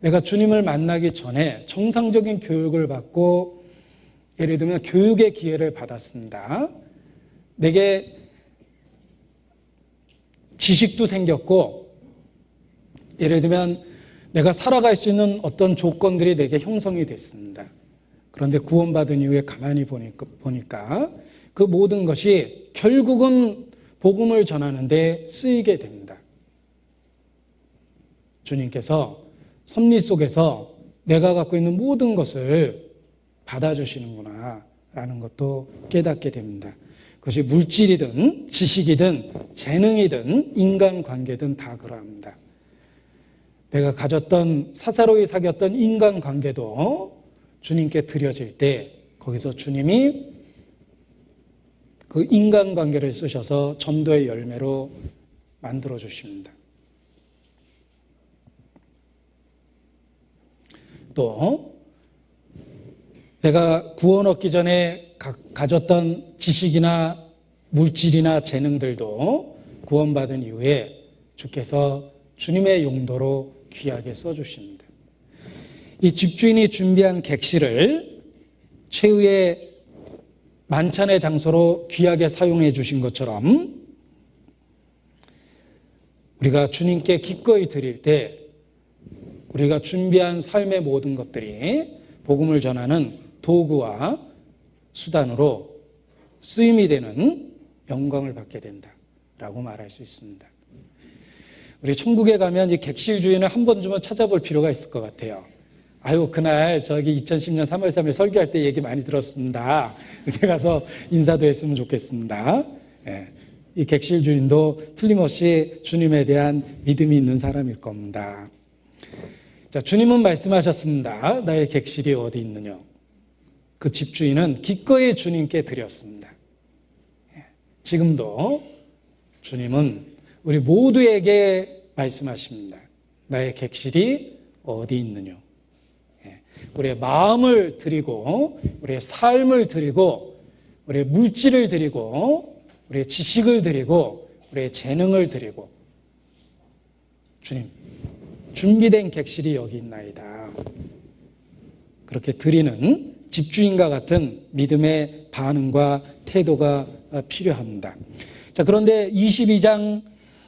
내가 주님을 만나기 전에 정상적인 교육을 받고 예를 들면 교육의 기회를 받았습니다. 내게 지식도 생겼고 예를 들면 내가 살아갈 수 있는 어떤 조건들이 내게 형성이 됐습니다. 그런데 구원받은 이후에 가만히 보니까 그 모든 것이 결국은 복음을 전하는 데 쓰이게 됩니다. 주님께서 섭리 속에서 내가 갖고 있는 모든 것을 받아주시는구나 라는 것도 깨닫게 됩니다. 그것이 물질이든 지식이든 재능이든 인간관계든 다 그러합니다. 내가 가졌던 사사로이 사귀었던 인간관계도 주님께 드려질 때 거기서 주님이 그 인간관계를 쓰셔서 전도의 열매로 만들어 주십니다. 또 내가 구원 얻기 전에 가졌던 지식이나 물질이나 재능들도 구원받은 이후에 주께서 주님의 용도로 귀하게 써주십니다. 이 집주인이 준비한 객실을 최후의 만찬의 장소로 귀하게 사용해 주신 것처럼 우리가 주님께 기꺼이 드릴 때 우리가 준비한 삶의 모든 것들이 복음을 전하는 도구와 수단으로 쓰임이 되는 영광을 받게 된다라고 말할 수 있습니다. 우리 천국에 가면 이 객실 주인을 한 번쯤은 찾아볼 필요가 있을 것 같아요. 그날 저기 2010년 3월 3일 설교할 때 얘기 많이 들었습니다. 이렇게 가서 인사도 했으면 좋겠습니다. 이 객실 주인도 틀림없이 주님에 대한 믿음이 있는 사람일 겁니다. 자, 주님은 말씀하셨습니다. 나의 객실이 어디 있느냐? 그 집주인은 기꺼이 주님께 드렸습니다. 지금도 주님은 우리 모두에게 말씀하십니다. 나의 객실이 어디 있느냐? 우리의 마음을 드리고 우리의 삶을 드리고 우리의 물질을 드리고 우리의 지식을 드리고 우리의 재능을 드리고 주님 준비된 객실이 여기 있나이다. 그렇게 드리는 집주인과 같은 믿음의 반응과 태도가 필요합니다. 자, 그런데 22장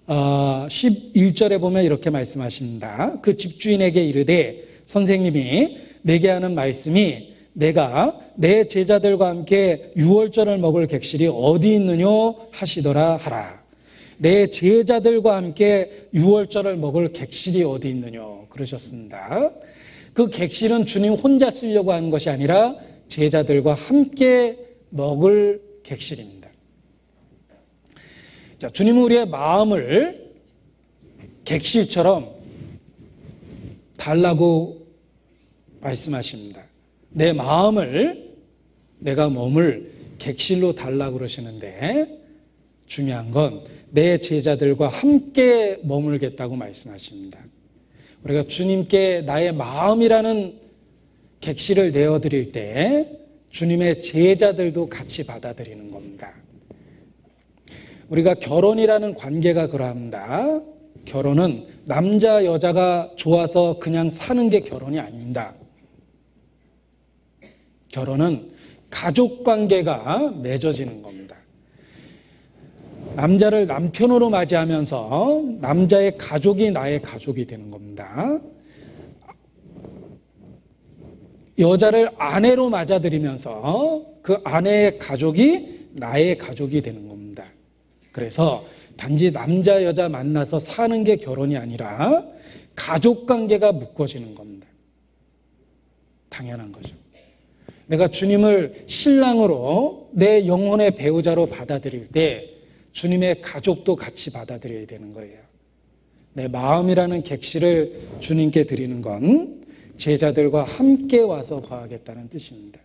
11절에 보면 이렇게 말씀하십니다. 그 집주인에게 이르되 선생님이 내게 하는 말씀이 내가 내 제자들과 함께 유월절을 먹을 객실이 어디 있느냐 하시더라 하라. 내 제자들과 함께 유월절을 먹을 객실이 어디 있느냐 그러셨습니다. 그 객실은 주님 혼자 쓰려고 하는 것이 아니라 제자들과 함께 먹을 객실입니다. 자, 주님은 우리의 마음을 객실처럼 달라고 말씀하십니다. 내 마음을 내가 머물 객실로 달라고 그러시는데 중요한 건 내 제자들과 함께 머물겠다고 말씀하십니다. 우리가 주님께 나의 마음이라는 객실을 내어드릴 때 주님의 제자들도 같이 받아들이는 겁니다. 우리가 결혼이라는 관계가 그러합니다. 결혼은 남자 여자가 좋아서 그냥 사는 게 결혼이 아닙니다. 결혼은 가족관계가 맺어지는 겁니다. 남자를 남편으로 맞이하면서 남자의 가족이 나의 가족이 되는 겁니다. 여자를 아내로 맞아들이면서 그 아내의 가족이 나의 가족이 되는 겁니다. 그래서 단지 남자 여자 만나서 사는 게 결혼이 아니라 가족 관계가 묶어지는 겁니다. 당연한 거죠. 내가 주님을 신랑으로 내 영혼의 배우자로 받아들일 때 주님의 가족도 같이 받아들여야 되는 거예요. 내 마음이라는 객실을 주님께 드리는 건 제자들과 함께 와서 거하겠다는 뜻입니다.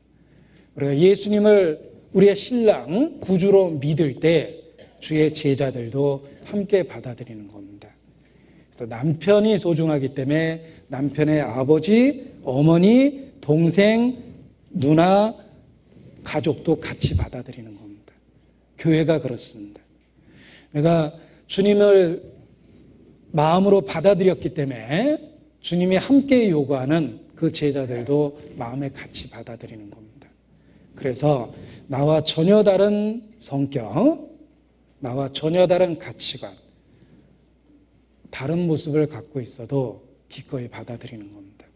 우리가 예수님을 우리의 신랑, 구주로 믿을 때 주의 제자들도 함께 받아들이는 겁니다. 그래서 남편이 소중하기 때문에 남편의 아버지, 어머니, 동생, 누나, 가족도 같이 받아들이는 겁니다. 교회가 그렇습니다. 내가 주님을 마음으로 받아들였기 때문에 주님이 함께 요구하는 그 제자들도 마음에 같이 받아들이는 겁니다. 그래서 나와 전혀 다른 성격, 나와 전혀 다른 가치관, 다른 모습을 갖고 있어도 기꺼이 받아들이는 겁니다.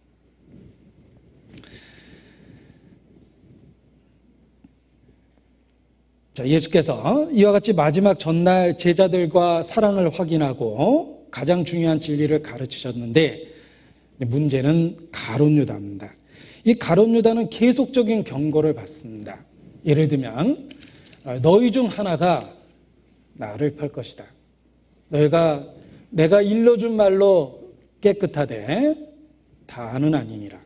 자, 예수께서 이와 같이 마지막 전날 제자들과 사랑을 확인하고 가장 중요한 진리를 가르치셨는데 문제는 가룟 유다입니다. 이 가룟 유다는 계속적인 경고를 받습니다. 예를 들면 너희 중 하나가 나를 팔 것이다. 너희가 내가 일러준 말로 깨끗하되 다는 아니니라.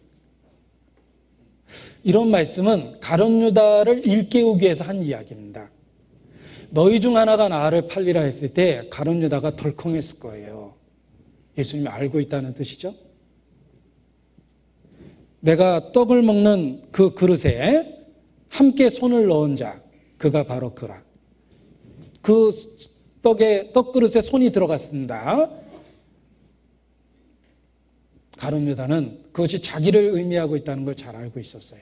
이런 말씀은 가룟 유다를 일깨우기 위해서 한 이야기입니다. 너희 중 하나가 나를 팔리라 했을 때 가룟 유다가 덜컹했을 거예요. 예수님이 알고 있다는 뜻이죠. 내가 떡을 먹는 그 그릇에 함께 손을 넣은 자, 그가 바로 그라. 그 떡그릇에 손이 들어갔습니다. 가룟 유다는 그것이 자기를 의미하고 있다는 걸 잘 알고 있었어요.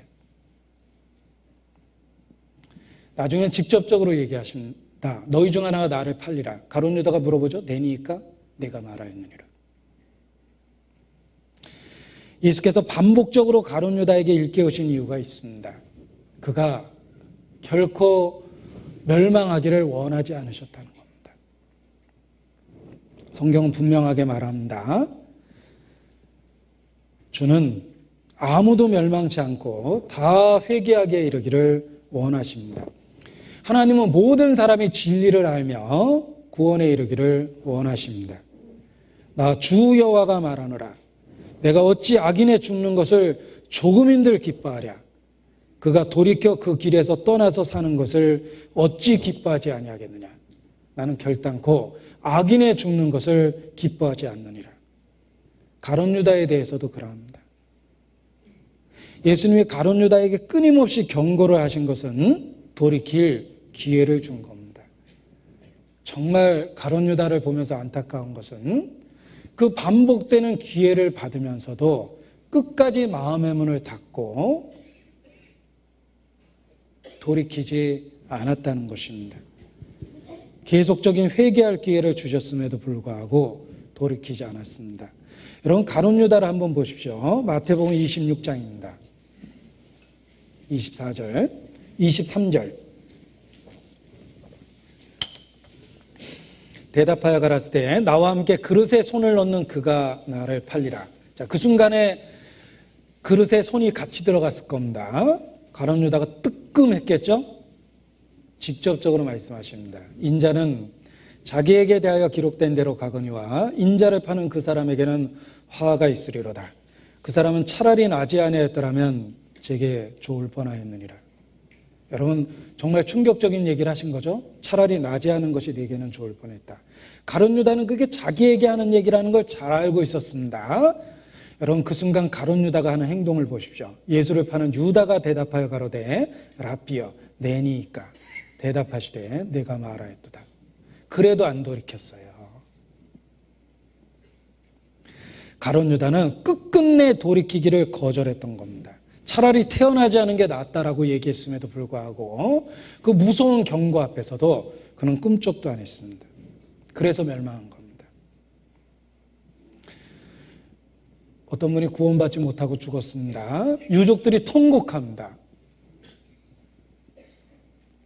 나중엔 직접적으로 얘기하십니다. 너희 중 하나가 나를 팔리라. 가룟 유다가 물어보죠. 내니까 내가 말하였느니라. 예수께서 반복적으로 가룟 유다에게 일깨우신 이유가 있습니다. 그가 결코 멸망하기를 원하지 않으셨다는 겁니다. 성경은 분명하게 말합니다. 주는 아무도 멸망치 않고 다 회개하게 이르기를 원하십니다. 하나님은 모든 사람이 진리를 알며 구원에 이르기를 원하십니다. 나 주 여호와가 말하노라. 내가 어찌 악인에 죽는 것을 조금인들 기뻐하랴. 그가 돌이켜 그 길에서 떠나서 사는 것을 어찌 기뻐하지 아니하겠느냐. 나는 결단코 악인에 죽는 것을 기뻐하지 않느니라. 가룟 유다에 대해서도 그러합니다. 예수님이 가룟 유다에게 끊임없이 경고를 하신 것은 돌이킬 기회를 준 겁니다. 정말 가룟 유다를 보면서 안타까운 것은 그 반복되는 기회를 받으면서도 끝까지 마음의 문을 닫고 돌이키지 않았다는 것입니다. 계속적인 회개할 기회를 주셨음에도 불구하고 돌이키지 않았습니다. 여러분 가룟 유다를 한번 보십시오. 마태복음 26장입니다. 24절, 23절. 대답하여 가라사대 때 나와 함께 그릇에 손을 넣는 그가 나를 팔리라. 자, 그 순간에 그릇에 손이 같이 들어갔을 겁니다. 가룟 유다가 뜨끔했겠죠? 직접적으로 말씀하십니다. 인자는 자기에게 대하여 기록된 대로 가거니와 인자를 파는 그 사람에게는 화가 있으리로다. 그 사람은 차라리 나지 아니하였더라면 제게 좋을 뻔하였느니라. 여러분 정말 충격적인 얘기를 하신 거죠. 차라리 나지 않은 것이 네게는 좋을 뻔했다. 가룟 유다는 그게 자기에게 하는 얘기라는 걸 잘 알고 있었습니다. 여러분 그 순간 가룟 유다가 하는 행동을 보십시오. 예수를 파는 유다가 대답하여 가로되 라삐여 내니이까 대답하시되 내가 말하였도다. 그래도 안 돌이켰어요. 가룟 유다는 끝끝내 돌이키기를 거절했던 겁니다. 차라리 태어나지 않은 게 낫다라고 얘기했음에도 불구하고 그 무서운 경고 앞에서도 그는 꿈쩍도 안 했습니다. 그래서 멸망한 겁니다. 어떤 분이 구원받지 못하고 죽었습니다. 유족들이 통곡합니다.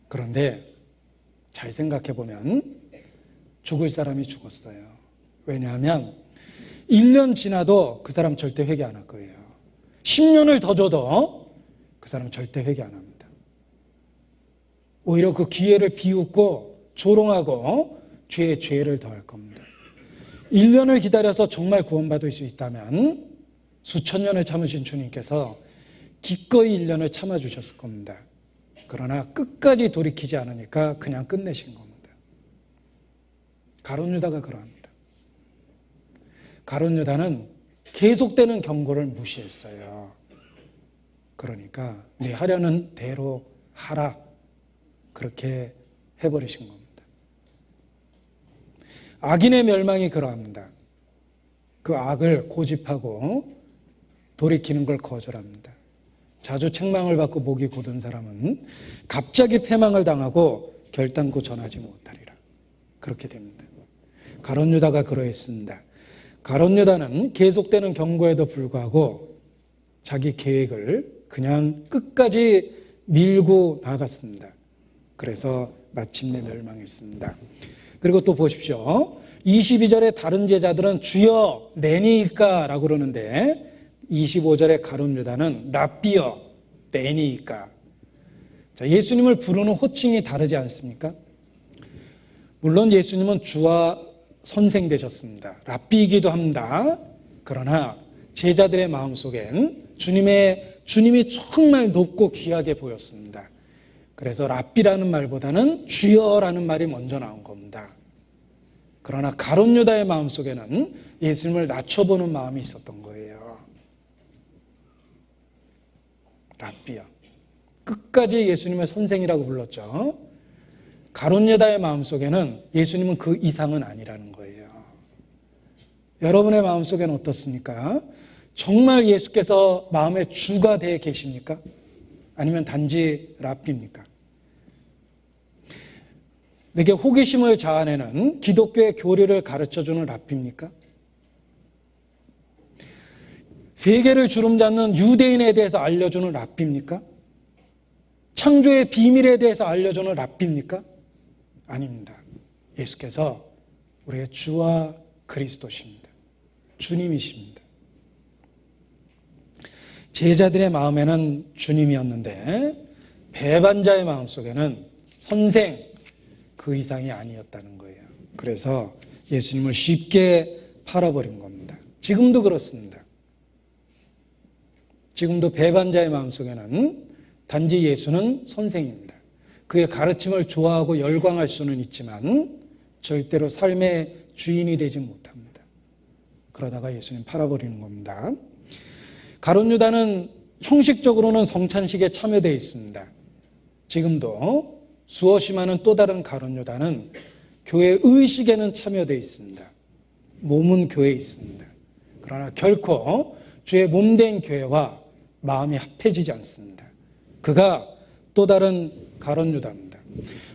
그런데 잘 생각해 보면 죽을 사람이 죽었어요. 왜냐하면 1년 지나도 그 사람 절대 회개 안 할 거예요. 10년을 더 줘도 그 사람 절대 회개 안 합니다. 오히려 그 기회를 비웃고 조롱하고 죄에 죄를 더할 겁니다. 1년을 기다려서 정말 구원받을 수 있다면 수천 년을 참으신 주님께서 기꺼이 1년을 참아주셨을 겁니다. 그러나 끝까지 돌이키지 않으니까 그냥 끝내신 겁니다. 가룟 유다가 그러합니다. 가룟 유다는 계속되는 경고를 무시했어요. 그러니까 네 하려는 대로 하라, 그렇게 해버리신 겁니다. 악인의 멸망이 그러합니다. 그 악을 고집하고 돌이키는 걸 거절합니다. 자주 책망을 받고 목이 곧은 사람은 갑자기 패망을 당하고 결단코 전하지 못하리라. 그렇게 됩니다. 가룟 유다가 그러했습니다. 가룟 유다는 계속되는 경고에도 불구하고 자기 계획을 그냥 끝까지 밀고 나갔습니다. 그래서 마침내 멸망했습니다. 그리고 또 보십시오. 22절에 다른 제자들은 주여 내니이까 라고 그러는데 25절에 가룟 유다는 랍비여 내니이까. 자, 예수님을 부르는 호칭이 다르지 않습니까? 물론 예수님은 주와 선생 되셨습니다. 랍비이기도 합니다. 그러나 제자들의 마음속엔 주님이 정말 높고 귀하게 보였습니다. 그래서 랍비라는 말보다는 주여라는 말이 먼저 나온 겁니다. 그러나 가룟 유다의 마음속에는 예수님을 낮춰보는 마음이 있었던 거예요. 랍비요. 끝까지 예수님을 선생이라고 불렀죠. 가룟 유다의 마음속에는 예수님은 그 이상은 아니라는 거예요. 여러분의 마음속에는 어떻습니까? 정말 예수께서 마음의 주가 되어 계십니까? 아니면 단지 랍비입니까? 내게 호기심을 자아내는 기독교의 교리를 가르쳐주는 랍비입니까? 세계를 주름잡는 유대인에 대해서 알려주는 랍비입니까? 창조의 비밀에 대해서 알려주는 랍비입니까? 아닙니다. 예수께서 우리의 주와 그리스도십니다. 주님이십니다. 제자들의 마음에는 주님이었는데 배반자의 마음속에는 선생, 그 이상이 아니었다는 거예요. 그래서 예수님을 쉽게 팔아버린 겁니다. 지금도 그렇습니다. 지금도 배반자의 마음속에는 단지 예수는 선생입니다. 그의 가르침을 좋아하고 열광할 수는 있지만 절대로 삶의 주인이 되지 못합니다. 그러다가 예수님 팔아버리는 겁니다. 가룟 유다는 형식적으로는 성찬식에 참여되어 있습니다. 지금도 수없이 많은 또 다른 가룟 유다는 교회 의식에는 참여되어 있습니다. 몸은 교회에 있습니다. 그러나 결코 주의 몸된 교회와 마음이 합해지지 않습니다. 그가 또 다른 가룟 유다입니다.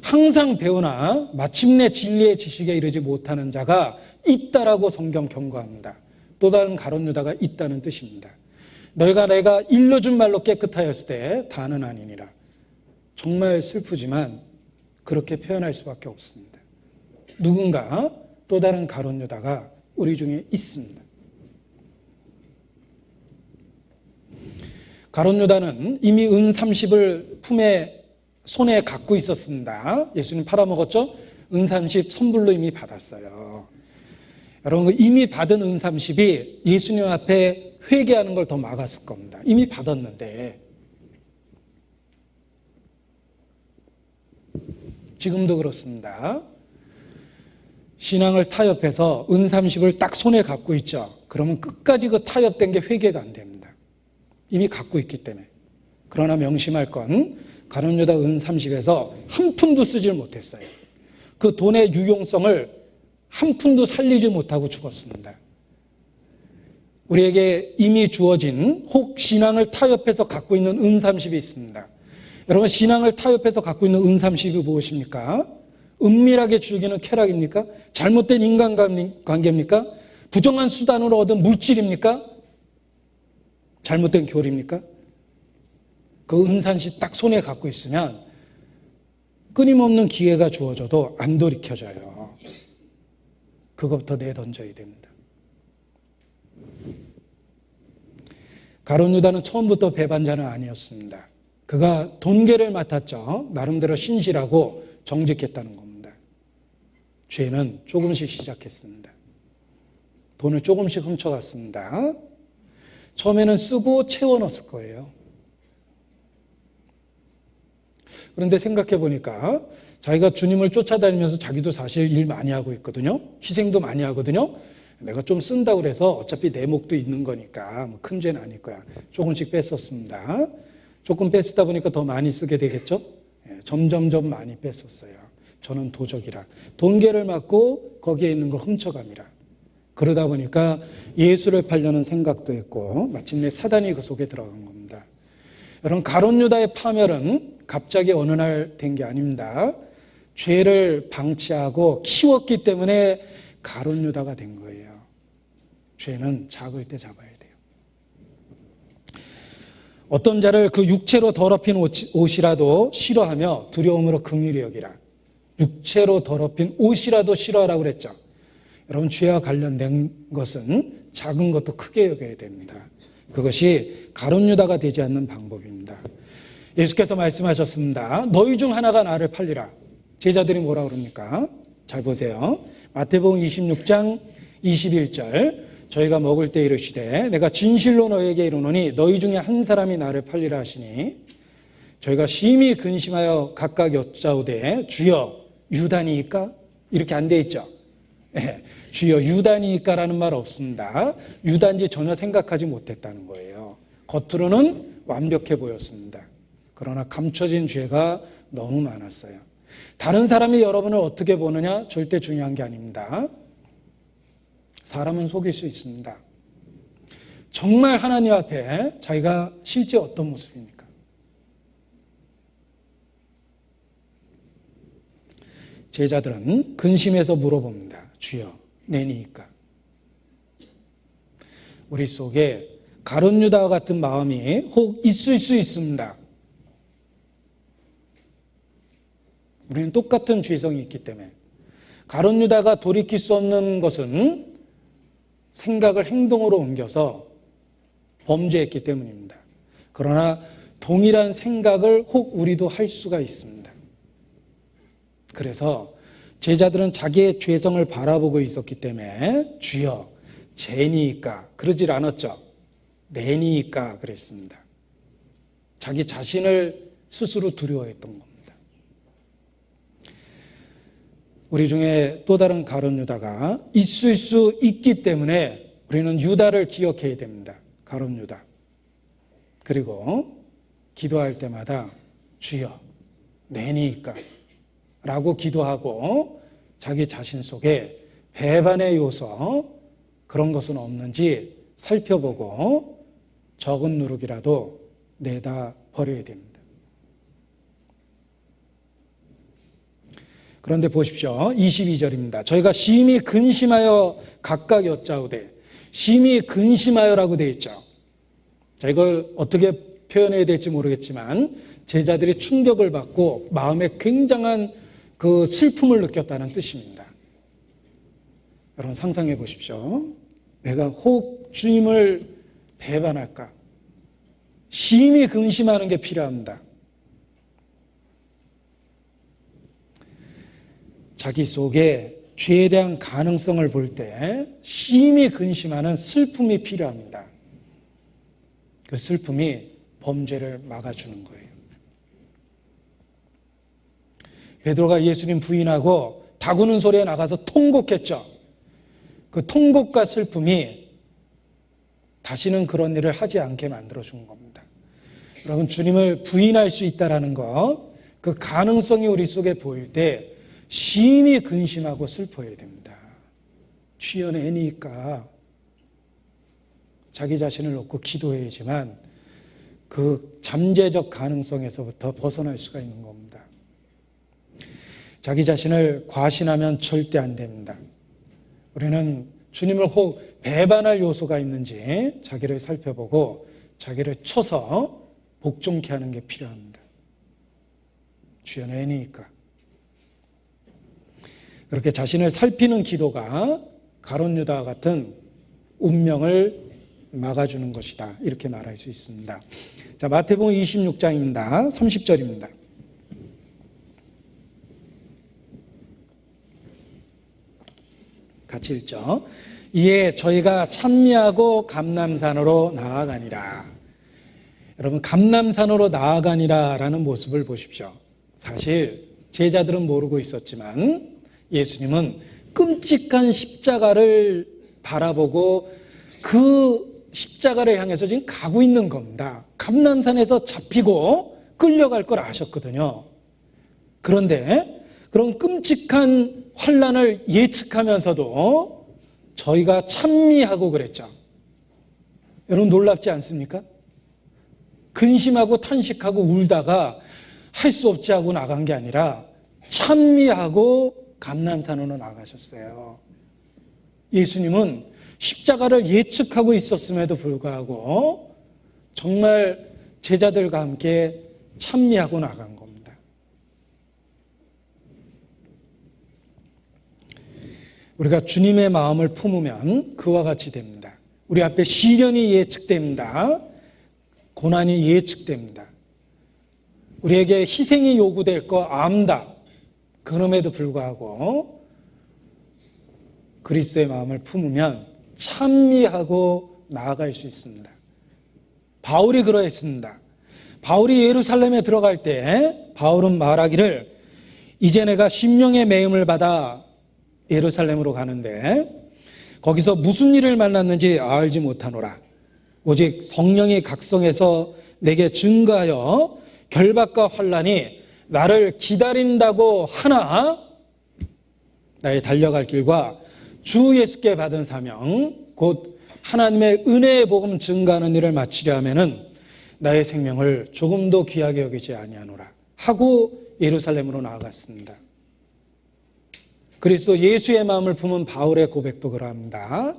항상 배우나 마침내 진리의 지식에 이르지 못하는 자가 있다라고 성경 경고합니다. 또 다른 가룟 유다가 있다는 뜻입니다. 너희가 내가 일러준 말로 깨끗하였을 때 다는 아니니라. 정말 슬프지만 그렇게 표현할 수밖에 없습니다. 누군가 또 다른 가룟 유다가 우리 중에 있습니다. 가룟 유다는 이미 은 30을 손에 갖고 있었습니다. 예수님 팔아먹었죠? 은 30 선불로 이미 받았어요. 여러분, 이미 받은 은 30이 예수님 앞에 회개하는 걸 더 막았을 겁니다. 이미 받았는데. 지금도 그렇습니다. 신앙을 타협해서 은 30을 딱 손에 갖고 있죠. 그러면 끝까지 그 타협된 게 회개가 안 됩니다. 이미 갖고 있기 때문에. 그러나 명심할 건 가룟 유다 은 30에서 한 푼도 쓰질 못했어요. 그 돈의 유용성을 한 푼도 살리지 못하고 죽었습니다. 우리에게 이미 주어진 혹 신앙을 타협해서 갖고 있는 은 30이 있습니다. 여러분, 신앙을 타협해서 갖고 있는 은 30이 무엇입니까? 은밀하게 즐기는 쾌락입니까? 잘못된 인간관계입니까? 부정한 수단으로 얻은 물질입니까? 잘못된 교리입니까? 그 은산시 딱 손에 갖고 있으면 끊임없는 기회가 주어져도 안 돌이켜져요. 그것부터 내던져야 됩니다. 가룟 유다는 처음부터 배반자는 아니었습니다. 그가 돈계를 맡았죠. 나름대로 신실하고 정직했다는 겁니다. 죄는 조금씩 시작했습니다. 돈을 조금씩 훔쳐갔습니다. 처음에는 쓰고 채워 넣었을 거예요. 그런데 생각해 보니까 자기가 주님을 쫓아다니면서 자기도 사실 일 많이 하고 있거든요. 희생도 많이 하거든요. 내가 좀 쓴다고 그래서 어차피 내 목도 있는 거니까 뭐 큰 죄는 아닐 거야. 조금씩 뺐었습니다. 조금 뺐다 보니까 더 많이 쓰게 되겠죠. 점점점 많이 뺐었어요. 저는 도적이라. 돈계를 맞고 거기에 있는 걸 훔쳐갑니다. 그러다 보니까 예수를 팔려는 생각도 했고 마침내 사단이 그 속에 들어간 겁니다. 여러분, 가룟 유다의 파멸은 갑자기 어느 날 된 게 아닙니다. 죄를 방치하고 키웠기 때문에 가룟 유다가 된 거예요. 죄는 작을 때 잡아야 돼요. 어떤 자를 그 육체로 더럽힌 옷이라도 싫어하며 두려움으로 긍휼히 여기라. 육체로 더럽힌 옷이라도 싫어하라고 그랬죠. 여러분, 죄와 관련된 것은 작은 것도 크게 여겨야 됩니다. 그것이 가룟 유다가 되지 않는 방법입니다. 예수께서 말씀하셨습니다. 너희 중 하나가 나를 팔리라. 제자들이 뭐라 그럽니까? 잘 보세요. 마태복음 26장 21절. 저희가 먹을 때 이르시되 내가 진실로 너에게 이르노니 너희 중에 한 사람이 나를 팔리라 하시니 저희가 심히 근심하여 각각 여짜오되 주여 유다니이까? 이렇게 안 돼 있죠. 네, 주여 유다니이까라는 말 없습니다. 유다인지 전혀 생각하지 못했다는 거예요. 겉으로는 완벽해 보였습니다. 그러나 감춰진 죄가 너무 많았어요. 다른 사람이 여러분을 어떻게 보느냐 절대 중요한 게 아닙니다. 사람은 속일 수 있습니다. 정말 하나님 앞에 자기가 실제 어떤 모습입니까? 제자들은 근심해서 물어봅니다. 주여 내니이까? 우리 속에 가룟 유다와 같은 마음이 혹 있을 수 있습니다. 우리는 똑같은 죄성이 있기 때문에 가룟 유다가 돌이킬 수 없는 것은 생각을 행동으로 옮겨서 범죄했기 때문입니다. 그러나 동일한 생각을 혹 우리도 할 수가 있습니다. 그래서 제자들은 자기의 죄성을 바라보고 있었기 때문에 주여 죄니이까 그러질 않았죠. 내니이까 그랬습니다. 자기 자신을 스스로 두려워했던 겁니다. 우리 중에 또 다른 가룟 유다가 있을 수 있기 때문에 우리는 유다를 기억해야 됩니다. 가룟 유다. 그리고 기도할 때마다 주여 내니이까 라고 기도하고 자기 자신 속에 배반의 요소 그런 것은 없는지 살펴보고 적은 누룩이라도 내다 버려야 됩니다. 그런데 보십시오. 22절입니다. 저희가 심히 근심하여 각각 여짜오되 심히 근심하여라고 되어 있죠. 자, 이걸 어떻게 표현해야 될지 모르겠지만 제자들이 충격을 받고 마음에 굉장한 그 슬픔을 느꼈다는 뜻입니다. 여러분 상상해 보십시오. 내가 혹 주님을 배반할까? 심히 근심하는 게 필요합니다. 자기 속에 죄에 대한 가능성을 볼 때 심히 근심하는 슬픔이 필요합니다. 그 슬픔이 범죄를 막아주는 거예요. 베드로가 예수님 부인하고 다구는 소리에 나가서 통곡했죠. 그 통곡과 슬픔이 다시는 그런 일을 하지 않게 만들어준 겁니다. 여러분 주님을 부인할 수 있다는 것, 그 가능성이 우리 속에 보일 때 심히 근심하고 슬퍼해야 됩니다. 취연애니까 자기 자신을 놓고 기도해야지만 그 잠재적 가능성에서부터 벗어날 수가 있는 겁니다. 자기 자신을 과신하면 절대 안 됩니다. 우리는 주님을 혹 배반할 요소가 있는지 자기를 살펴보고 자기를 쳐서 복종케 하는 게 필요합니다. 주여 내 애니까. 그렇게 자신을 살피는 기도가 가룟 유다와 같은 운명을 막아주는 것이다. 이렇게 말할 수 있습니다. 자, 마태복음 26장입니다. 30절입니다. 같이 읽죠. 이에 저희가 찬미하고 감람산으로 나아가니라. 여러분, 감람산으로 나아가니라라는 모습을 보십시오. 사실 제자들은 모르고 있었지만 예수님은 끔찍한 십자가를 바라보고 그 십자가를 향해서 지금 가고 있는 겁니다. 감람산에서 잡히고 끌려갈 걸 아셨거든요. 그런데 그런 끔찍한 환난을 예측하면서도 저희가 찬미하고 그랬죠. 여러분 놀랍지 않습니까? 근심하고 탄식하고 울다가 할 수 없지 하고 나간 게 아니라 찬미하고 감람산으로 나가셨어요. 예수님은 십자가를 예측하고 있었음에도 불구하고 정말 제자들과 함께 찬미하고 나간 겁니다. 우리가 주님의 마음을 품으면 그와 같이 됩니다. 우리 앞에 시련이 예측됩니다. 고난이 예측됩니다. 우리에게 희생이 요구될 거 압니다. 그럼에도 불구하고 그리스도의 마음을 품으면 찬미하고 나아갈 수 있습니다. 바울이 그러했습니다. 바울이 예루살렘에 들어갈 때 바울은 말하기를 이제 내가 심령의 매임을 받아 예루살렘으로 가는데 거기서 무슨 일을 만났는지 알지 못하노라. 오직 성령이 각성해서 내게 증거하여 결박과 환난이 나를 기다린다고 하나 나의 달려갈 길과 주 예수께 받은 사명 곧 하나님의 은혜의 복음 증거하는 일을 마치려 하면은 나의 생명을 조금도 귀하게 여기지 아니하노라 하고 예루살렘으로 나아갔습니다. 그리스도 예수의 마음을 품은 바울의 고백도 그러합니다.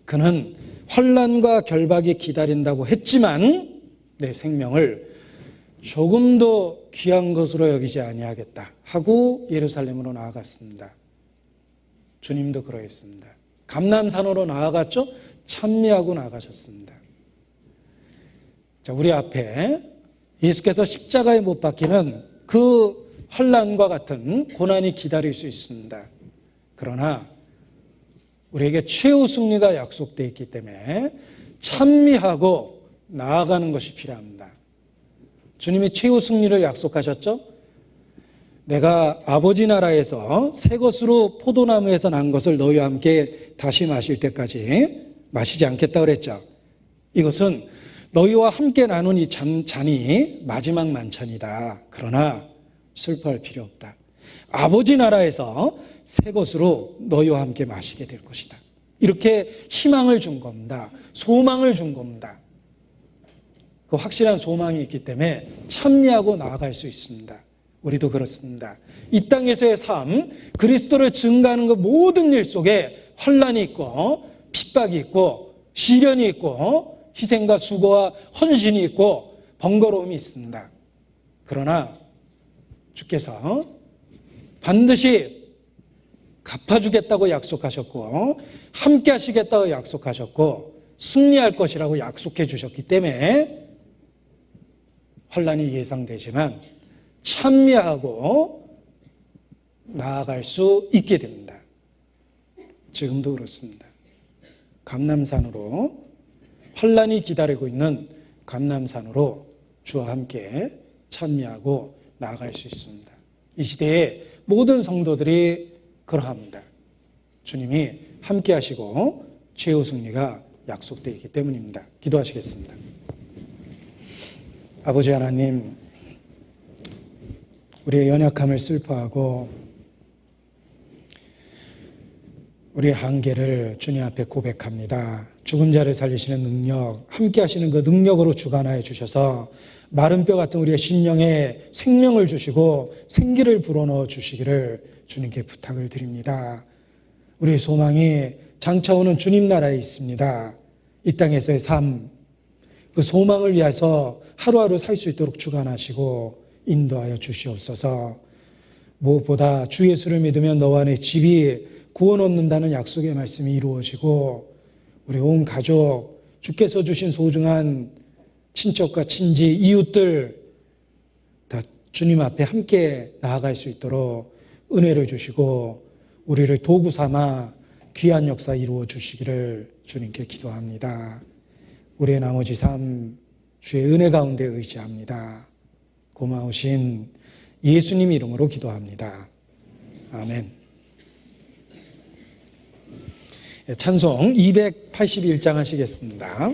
그는 환난과 결박이 기다린다고 했지만 내 생명을 조금도 귀한 것으로 여기지 아니하겠다 하고 예루살렘으로 나아갔습니다. 주님도 그러했습니다. 감람산으로 나아갔죠? 찬미하고 나아가셨습니다. 자, 우리 앞에 예수께서 십자가에 못 박히는 그 환난과 같은 고난이 기다릴 수 있습니다. 그러나 우리에게 최후 승리가 약속되어 있기 때문에 찬미하고 나아가는 것이 필요합니다. 주님이 최후 승리를 약속하셨죠? 내가 아버지 나라에서 새 것으로 포도나무에서 난 것을 너희와 함께 다시 마실 때까지 마시지 않겠다 그랬죠. 이것은 너희와 함께 나눈 이 잔이 마지막 만찬이다. 그러나 슬퍼할 필요 없다. 아버지 나라에서 새 것으로 너희와 함께 마시게 될 것이다. 이렇게 희망을 준 겁니다. 소망을 준 겁니다. 그 확실한 소망이 있기 때문에 찬미하고 나아갈 수 있습니다. 우리도 그렇습니다. 이 땅에서의 삶, 그리스도를 증거하는 그 모든 일 속에 환난이 있고 핍박이 있고 시련이 있고 희생과 수고와 헌신이 있고 번거로움이 있습니다. 그러나 주께서 반드시 갚아주겠다고 약속하셨고 함께 하시겠다고 약속하셨고 승리할 것이라고 약속해 주셨기 때문에 환난이 예상되지만 찬미하고 나아갈 수 있게 됩니다. 지금도 그렇습니다. 감람산으로 환난이 기다리고 있는 감람산으로 주와 함께 찬미하고 나아갈 수 있습니다. 이 시대의 모든 성도들이 그러합니다. 주님이 함께 하시고 최후 승리가 약속되어 있기 때문입니다. 기도하시겠습니다. 아버지 하나님, 우리의 연약함을 슬퍼하고 우리의 한계를 주님 앞에 고백합니다. 죽은 자를 살리시는 능력, 함께 하시는 그 능력으로 주관하여 주셔서 마른 뼈 같은 우리의 심령에 생명을 주시고 생기를 불어넣어 주시기를 주님께 부탁을 드립니다. 우리의 소망이 장차 오는 주님 나라에 있습니다. 이 땅에서의 삶, 그 소망을 위해서 하루하루 살 수 있도록 주관하시고 인도하여 주시옵소서. 무엇보다 주 예수를 믿으면 너와 내 집이 구원 얻는다는 약속의 말씀이 이루어지고 우리 온 가족, 주께서 주신 소중한 친척과 친지, 이웃들 다 주님 앞에 함께 나아갈 수 있도록 은혜를 주시고 우리를 도구 삼아 귀한 역사 이루어 주시기를 주님께 기도합니다. 우리의 나머지 삶 주의 은혜 가운데 의지합니다. 고마우신 예수님 이름으로 기도합니다. 아멘. 찬송 281장 하시겠습니다.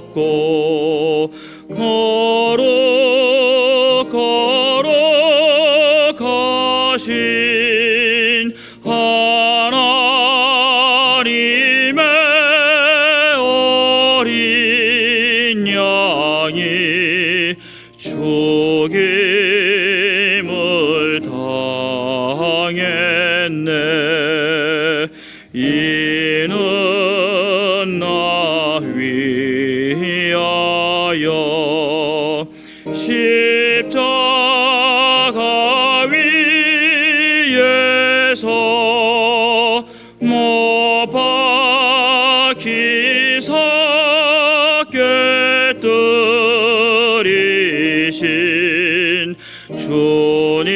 돕고 걸어가신 하나님의 어린 양이 죽임을 당했네. 이는 나 위하여 십자가 위에서 못 박히사 꿰뚫이신 주님의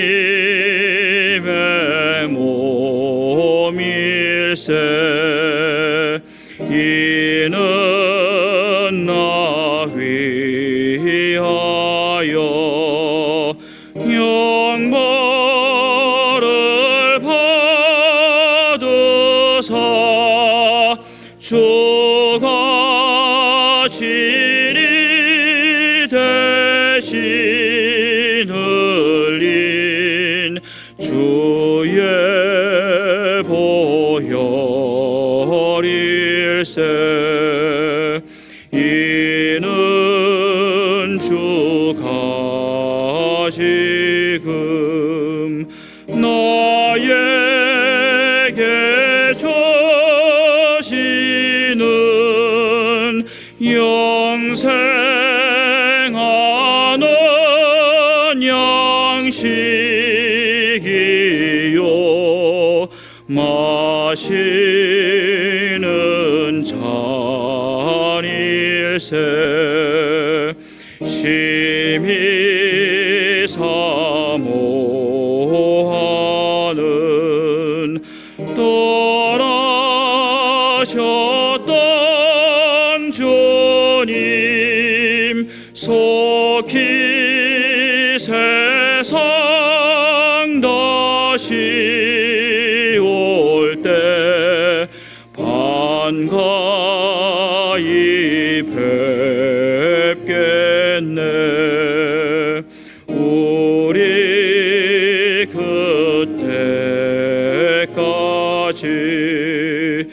몸일세. 이는 나 위하여 영벌을 받으사 주가 진리 대신 흘린 주의 보혈일세. 이는 주가 지금 나에게 주시는 영생하는 양식이요 마시는 잔일세. 심히 사모하는 떠나셨던 주님 속히 세상 다시 올 때 반가이 뵙겠네. 우리 그때까지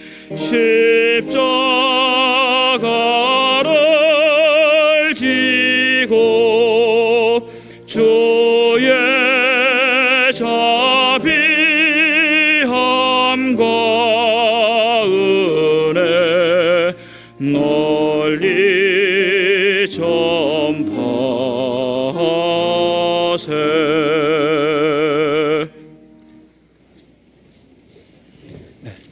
십자가를 지고 주의 자비함과 은혜 널리 전파하세.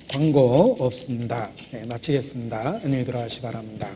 광고 없습니다. 네, 마치겠습니다. 안녕히 들어가시 바랍니다.